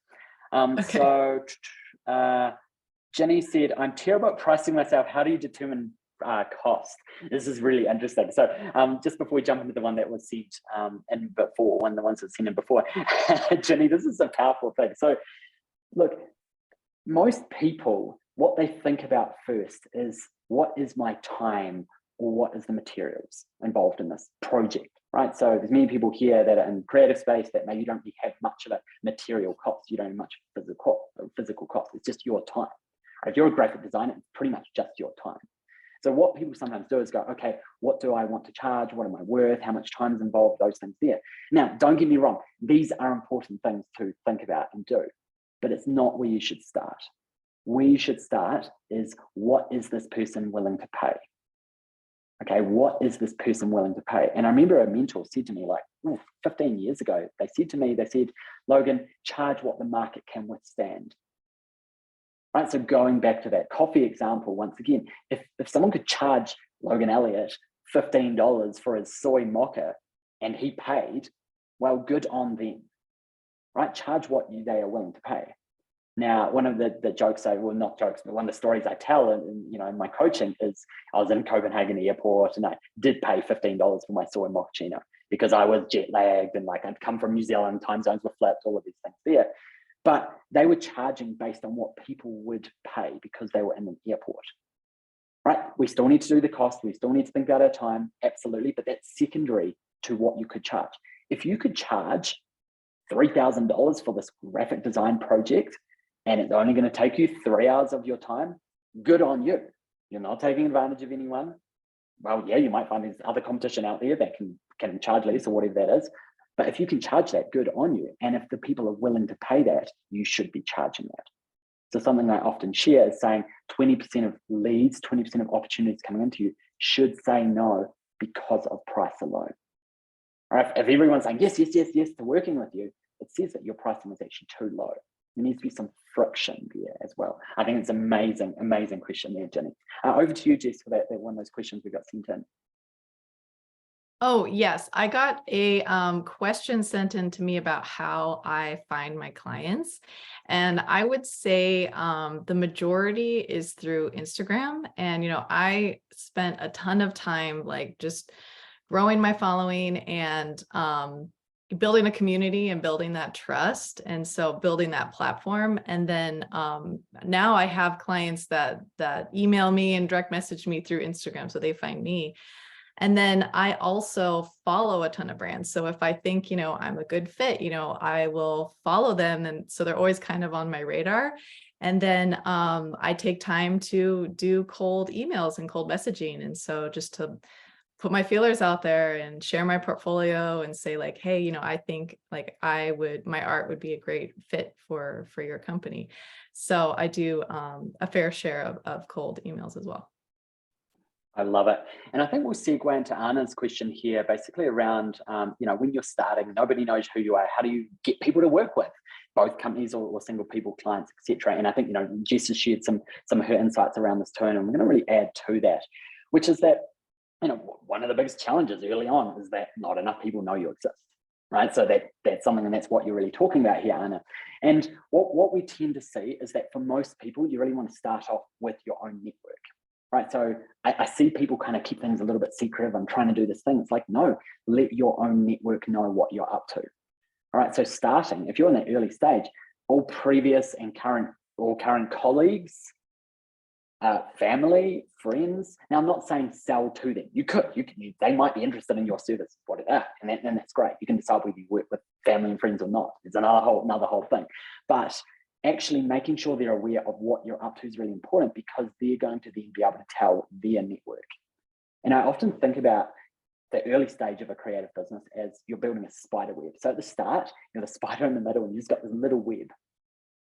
[SPEAKER 1] Okay. So Jenny said, I'm terrible at pricing myself. How do you determine cost? This is really interesting. So just before we jump into the one that was sent in before, one of the ones that was sent in before, Jenny, this is a powerful thing. So look, most people, what they think about first is, what is my time, or what is the materials involved in this project, right? So there's many people here that are in creative space that maybe don't really have much of a material cost. You don't have much physical cost. It's just your time. If you're a graphic designer, it's pretty much just your time. So what people sometimes do is go, okay, what do I want to charge? What am I worth? How much time is involved? Those things there. Now, don't get me wrong. These are important things to think about and do, but it's not where you should start. Where you should start is, what is this person willing to pay? Okay, what is this person willing to pay? And I remember a mentor said to me, like 15 years ago, they said, Logan, charge what the market can withstand. Right, so going back to that coffee example, once again, if someone could charge Logan Elliott $15 for his soy mocha and he paid, well, good on them, right? Charge what they are willing to pay. Now, one of the jokes not jokes, but one of the stories I tell in my coaching is, I was in Copenhagen airport and I did pay $15 for my soy mochaccino because I was jet lagged and like I'd come from New Zealand, time zones were flipped, all of these things there. But they were charging based on what people would pay because they were in the airport, right? We still need to do the cost. We still need to think about our time, absolutely. But that's secondary to what you could charge. If you could charge $3,000 for this graphic design project and it's only going to take you 3 hours of your time, good on you. You're not taking advantage of anyone. Well, yeah, you might find there's other competition out there that can charge less or whatever that is. But if you can charge that, good on you. And if the people are willing to pay that, you should be charging that. So something I often share is saying 20% of leads, 20% of opportunities coming into you should say no because of price alone. All right, if everyone's saying yes to working with you, it says that your pricing is actually too low. There needs to be some friction there as well. I think it's amazing question there, Jenny. Over to you, Jess, for that one of those questions we got sent in.
[SPEAKER 2] Oh, yes. I got a question sent in to me about how I find my clients. And I would say the majority is through Instagram. And, I spent a ton of time like just growing my following and building a community and building that trust. And so building that platform. And then now I have clients that email me and direct message me through Instagram. So they find me. And then I also follow a ton of brands. So if I think, I'm a good fit, I will follow them. And so they're always kind of on my radar. And then I take time to do cold emails and cold messaging. And so just to put my feelers out there and share my portfolio and say like, hey, I think like my art would be a great fit for your company. So I do a fair share of cold emails as well.
[SPEAKER 1] I love it. And I think we'll segue into Anna's question here, basically around, when you're starting, nobody knows who you are. How do you get people to work with, both companies or single people, clients, etc.? And I think, Jess has shared some of her insights around this too, and we're going to really add to that. which is that, one of the biggest challenges early on is that not enough people know you exist, right? So that's something, and that's what you're really talking about here, Anna. And what we tend to see is that for most people, you really want to start off with your own network, right? So I see people kind of keep things a little bit secretive. I'm trying to do this thing. It's like, no, let your own network know what you're up to. All right, so starting, if you're in that early stage, all previous and current colleagues, family, friends. Now, I'm not saying sell to them. They might be interested in your service, and that's great. You can decide whether you work with family and friends or not. It's another whole thing. But actually making sure they're aware of what you're up to is really important, because they're going to then be able to tell their network. And I often think about the early stage of a creative business as you're building a spider web. So at the start, you're the spider in the middle, and you've just got this little web.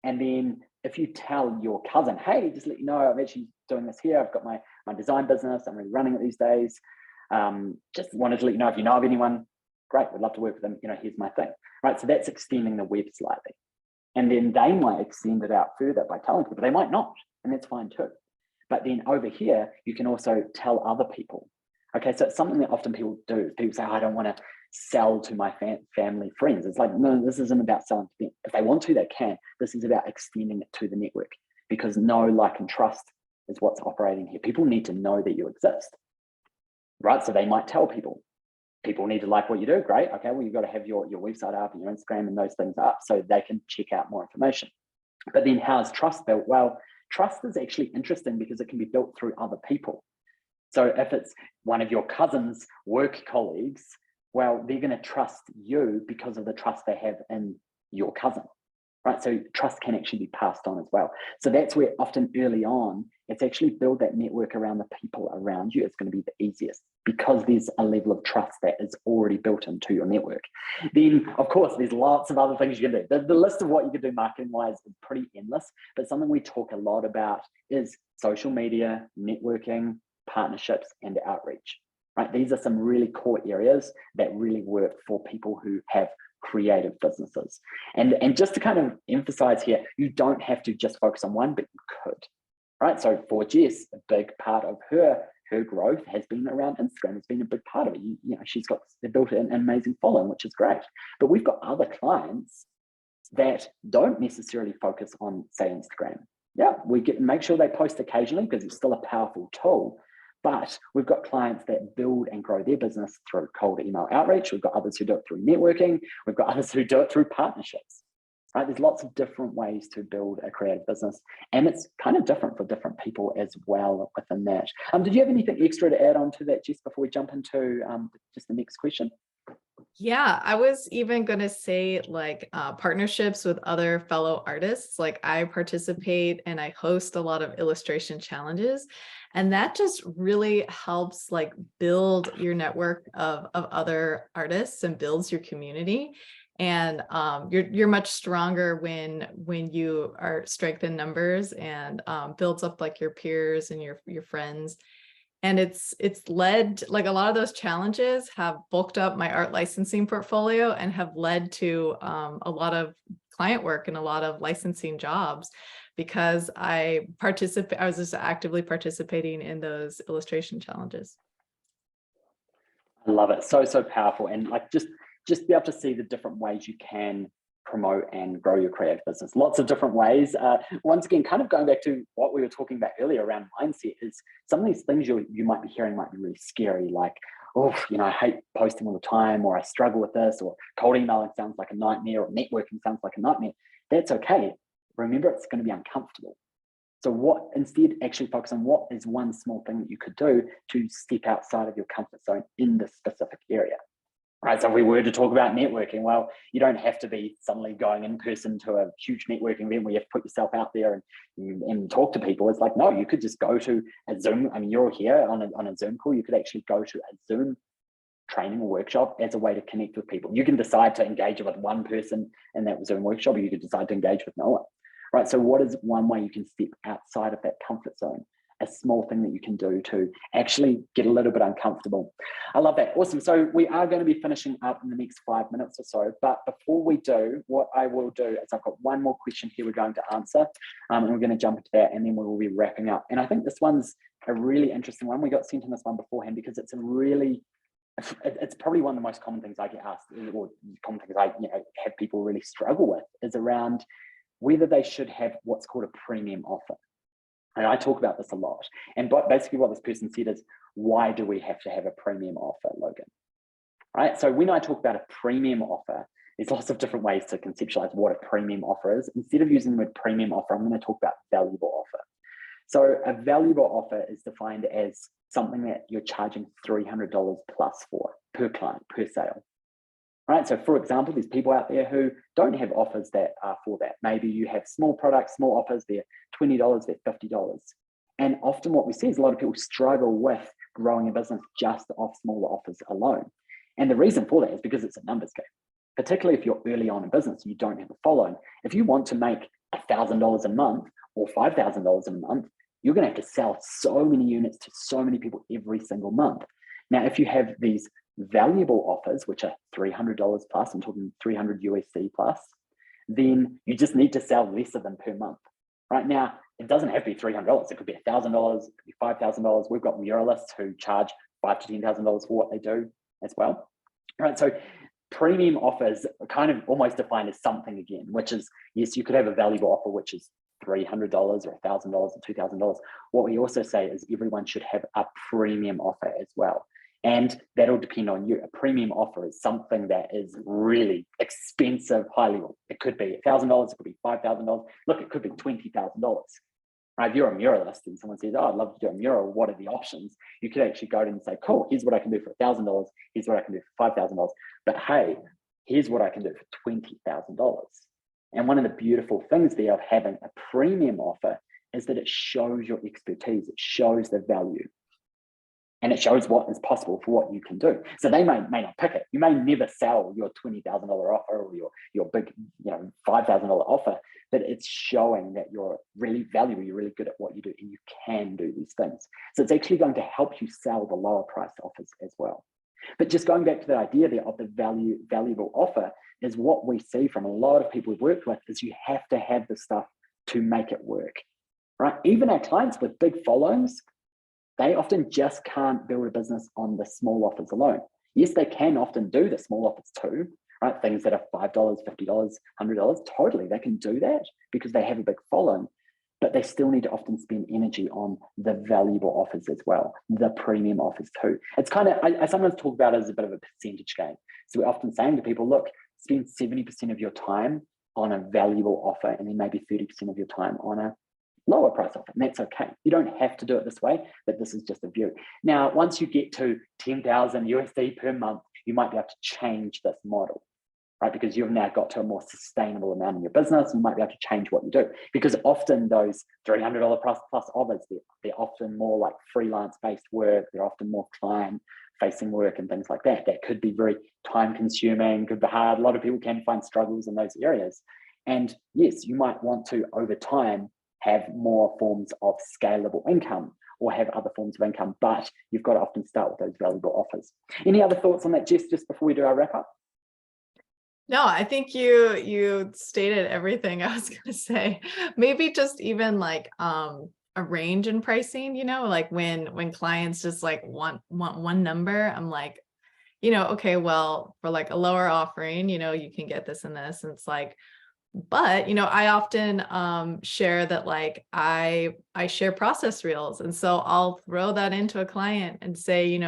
[SPEAKER 1] And then if you tell your cousin, hey, just let you know, I'm actually doing this here. I've got my design business. I'm really running it these days. Just wanted to let you know, if you know of anyone, great, would love to work with them. Here's my thing, right? So that's extending the web slightly. And then they might extend it out further by telling people. They might not, and that's fine too. But then over here, you can also tell other people. Okay, so it's something that often people do. People say, I don't want to sell to my family, friends. It's like, no, this isn't about selling to them. If they want to, they can. This is about extending it to the network, because know, like, and trust is what's operating here. People need to know that you exist, right? So they might tell people. People need to like what you do. Great. Okay, well, you've got to have your website up and your Instagram and those things up so they can check out more information. But then how's trust built? Well, trust is actually interesting because it can be built through other people. So if it's one of your cousin's work colleagues, well, they're going to trust you because of the trust they have in your cousin, right? So trust can actually be passed on as well. So that's where often early on, it's actually build that network around the people around you. It's going to be the easiest because there's a level of trust that is already built into your network. Then, of course, there's lots of other things you can do. The list of what you can do marketing-wise is pretty endless, but something we talk a lot about is social media, networking, partnerships, and outreach, right? These are some really core areas that really work for people who have creative businesses. And just to kind of emphasize here, you don't have to just focus on one, but you could, right? So for Jess, a big part of her growth has been around Instagram. It's been a big part of it. She's built an amazing following, which is great. But we've got other clients that don't necessarily focus on, say, Instagram. Yeah, make sure they post occasionally because it's still a powerful tool. But we've got clients that build and grow their business through cold email outreach. We've got others who do it through networking. We've got others who do it through partnerships, right? There's lots of different ways to build a creative business, and it's kind of different for different people as well within that. Did you have anything extra to add on to that, Jess, before we jump into just the next question?
[SPEAKER 2] Yeah, I was even going to say partnerships with other fellow artists. Like I participate and I host a lot of illustration challenges, and that just really helps build your network of other artists and builds your community. And you're much stronger when you are strength in numbers, and builds up your peers and your friends. And it's led, a lot of those challenges have bulked up my art licensing portfolio and have led to a lot of client work and a lot of licensing jobs, because I was just actively participating in those illustration challenges.
[SPEAKER 1] I love it. So powerful. And just be able to see the different ways you can promote and grow your creative business. Lots of different ways. Once again, kind of going back to what we were talking about earlier around mindset, is some of these things you might be hearing might be really scary, like, oh, I hate posting all the time, or I struggle with this, or cold emailing sounds like a nightmare, or networking sounds like a nightmare. That's okay. Remember, it's going to be uncomfortable. So instead actually focus on what is one small thing that you could do to step outside of your comfort zone in this specific area. Right, so if we were to talk about networking, well, you don't have to be suddenly going in person to a huge networking event where you have to put yourself out there and talk to people. It's like, no, you could just go to a Zoom. I mean, you're here on a Zoom call. You could actually go to a Zoom training or workshop as a way to connect with people. You can decide to engage with one person in that Zoom workshop, or you could decide to engage with no one. Right, so what is one way you can step outside of that comfort zone? a small thing that you can do to actually get a little bit uncomfortable. I love that. Awesome. So we are going to be finishing up in the next 5 minutes or so. But before we do, what I will do is I've got one more question here we're going to answer. And we're going to jump into that and then we will be wrapping up. And I think this one's a really interesting one. We got sent in this one beforehand because it's probably one of the most common things I get asked, or common things I have people really struggle with, is around whether they should have what's called a premium offer. And I talk about this a lot. And basically what this person said is, why do we have to have a premium offer, Logan? Right? So when I talk about a premium offer, there's lots of different ways to conceptualize what a premium offer is. Instead of using the word premium offer, I'm going to talk about valuable offer. So a valuable offer is defined as something that you're charging $300 plus for per client, per sale. Right? So for example, there's people out there who don't have offers that are for that. Maybe you have small products, small offers, they're $20, they're $50. And often what we see is a lot of people struggle with growing a business just off smaller offers alone. And the reason for that is because it's a numbers game. Particularly if you're early on in business, you don't have a following. If you want to make $1,000 a month or $5,000 a month, you're going to have to sell so many units to so many people every single month. Now, if you have these valuable offers, which are $300 plus, I'm talking 300 USD plus, then you just need to sell less of them per month. Right now, it doesn't have to be $300. It could be $1,000, it could be $5,000. We've got muralists who charge $5,000 to $10,000 for what they do as well. Right, so premium offers are kind of almost defined as something again, which is, yes, you could have a valuable offer, which is $300 or $1,000 or $2,000. What we also say is everyone should have a premium offer as well. And that'll depend on you. A premium offer is something that is really expensive, highly, it could be $1,000, it could be $5,000. Look, it could be $20,000. Right? If you're a muralist and someone says, oh, I'd love to do a mural, what are the options? You could actually go in and say, cool, here's what I can do for $1,000. Here's what I can do for $5,000. But hey, here's what I can do for $20,000. And one of the beautiful things there of having a premium offer is that it shows your expertise. It shows the value. And it shows what is possible for what you can do. So they may not pick it. You may never sell your $20,000 offer or your big, $5,000 offer, but it's showing that you're really valuable, you're really good at what you do, and you can do these things. So it's actually going to help you sell the lower priced offers as well. But just going back to the idea there of the valuable offer is what we see from a lot of people we've worked with is you have to have the stuff to make it work, right? Even our clients with big followings, they often just can't build a business on the small offers alone. Yes, they can often do the small offers too, right? Things that are $5, $50, $100, totally, they can do that because they have a big following, but they still need to often spend energy on the valuable offers as well, the premium offers too. It's kind of, I sometimes talk about it as a bit of a percentage game. So we're often saying to people, look, spend 70% of your time on a valuable offer and then maybe 30% of your time on a lower price offer, and that's okay. You don't have to do it this way, but this is just a view. Now, once you get to 10,000 USD per month, you might be able to change this model, right? Because you've now got to a more sustainable amount in your business. You might be able to change what you do, because often those $300 plus offers, they're often more like freelance-based work. They're often more client-facing work and things like that. That could be very time-consuming, could be hard. A lot of people can find struggles in those areas. And yes, you might want to, over time, have more forms of scalable income or have other forms of income, but you've got to often start with those valuable offers. Any other thoughts on that, Jess, just before we do our wrap up?
[SPEAKER 2] No, I think you stated everything I was going to say. Maybe just even like a range in pricing, like when clients just like want one number, I'm like, okay, well, for like a lower offering, you can get this and this. And it's like, but, I often share that like I share process reels. And so I'll throw that into a client and say,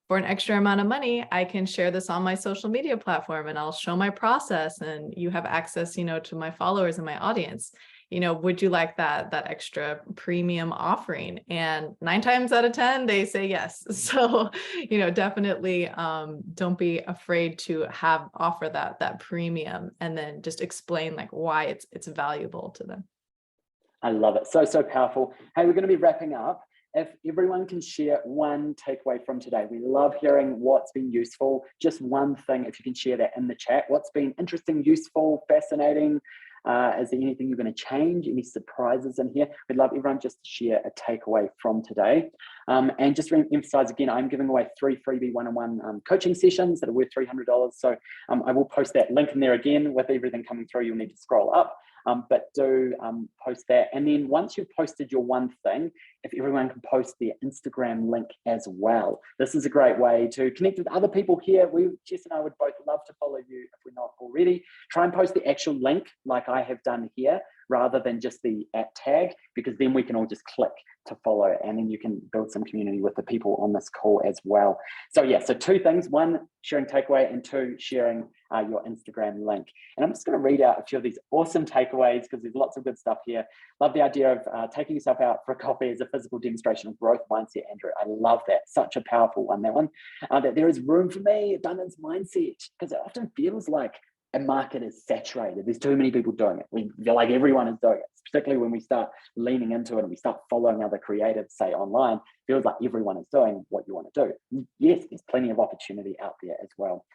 [SPEAKER 2] for an extra amount of money, I can share this on my social media platform and I'll show my process and you have access, to my followers and my audience. Would you like that extra premium offering? And 9 times out of 10, they say yes. So, definitely don't be afraid to offer that premium and then just explain like why it's valuable to them.
[SPEAKER 1] I love it. So powerful. Hey, we're going to be wrapping up. If everyone can share one takeaway from today, we love hearing what's been useful. Just one thing, if you can share that in the chat, what's been interesting, useful, fascinating, Is there anything you're going to change? Any surprises in here? We'd love everyone just to share a takeaway from today. And just to emphasize again, I'm giving away 3 freebie one-on-one coaching sessions that are worth $300. So I will post that link in there again. With everything coming through, you'll need to scroll up. But do post that. And then once you've posted your one thing, if everyone can post their Instagram link as well. This is a great way to connect with other people here. Jess and I would both love to follow you if we're not already. Try and post the actual link like I have done here, rather than just the @tag, because then we can all just click to follow, and then you can build some community with the people on this call as well. So yeah, so 2 things: 1, sharing takeaway, and 2, sharing your Instagram link. And I'm just going to read out a few of these awesome takeaways because there's lots of good stuff here. Love the idea of taking yourself out for a coffee as a physical demonstration of growth mindset, Andrew. I love that. Such a powerful one, that one. That there is room for me, abundance mindset, because it often feels like a market is saturated. There's too many people doing it. We feel like everyone is doing it, particularly when we start leaning into it and we start following other creatives, say online. It feels like everyone is doing what you want to do. Yes, there's plenty of opportunity out there as well.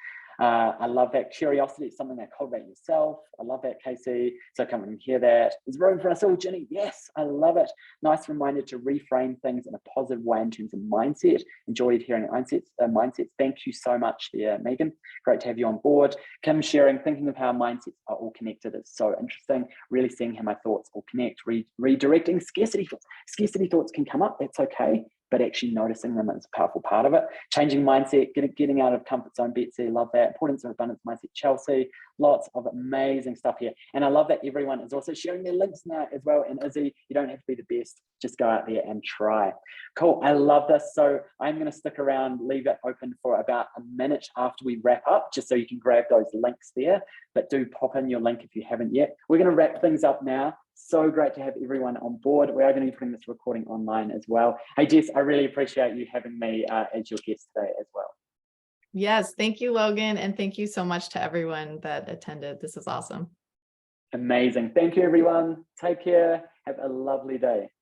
[SPEAKER 1] I love that. Curiosity is something that cultivate yourself. I love that, Casey. So come and hear that. There's room for us all, Jenny. Yes, I love it. Nice reminder to reframe things in a positive way in terms of mindset. Enjoyed hearing mindsets. Thank you so much there, Megan. Great to have you on board. Kim sharing, thinking of how mindsets are all connected is so interesting. Really seeing how my thoughts all connect. Redirecting scarcity thoughts. Scarcity thoughts can come up. That's okay. But actually noticing them is a powerful part of it. Changing mindset, getting out of comfort zone, Betsy, love that. Importance of abundance mindset, Chelsea. Lots of amazing stuff here. And I love that everyone is also sharing their links now as well. And Izzy, you don't have to be the best, just go out there and try. Cool, I love this. So I'm going to stick around, leave it open for about a minute after we wrap up, just so you can grab those links there. But do pop in your link if you haven't yet. We're going to wrap things up now. So great to have everyone on board. We are going to be putting this recording online as well. Hey, Jess, I really appreciate you having me as your guest today as well.
[SPEAKER 2] Yes, thank you, Logan. And thank you so much to everyone that attended. This is awesome.
[SPEAKER 1] Amazing. Thank you, everyone. Take care. Have a lovely day.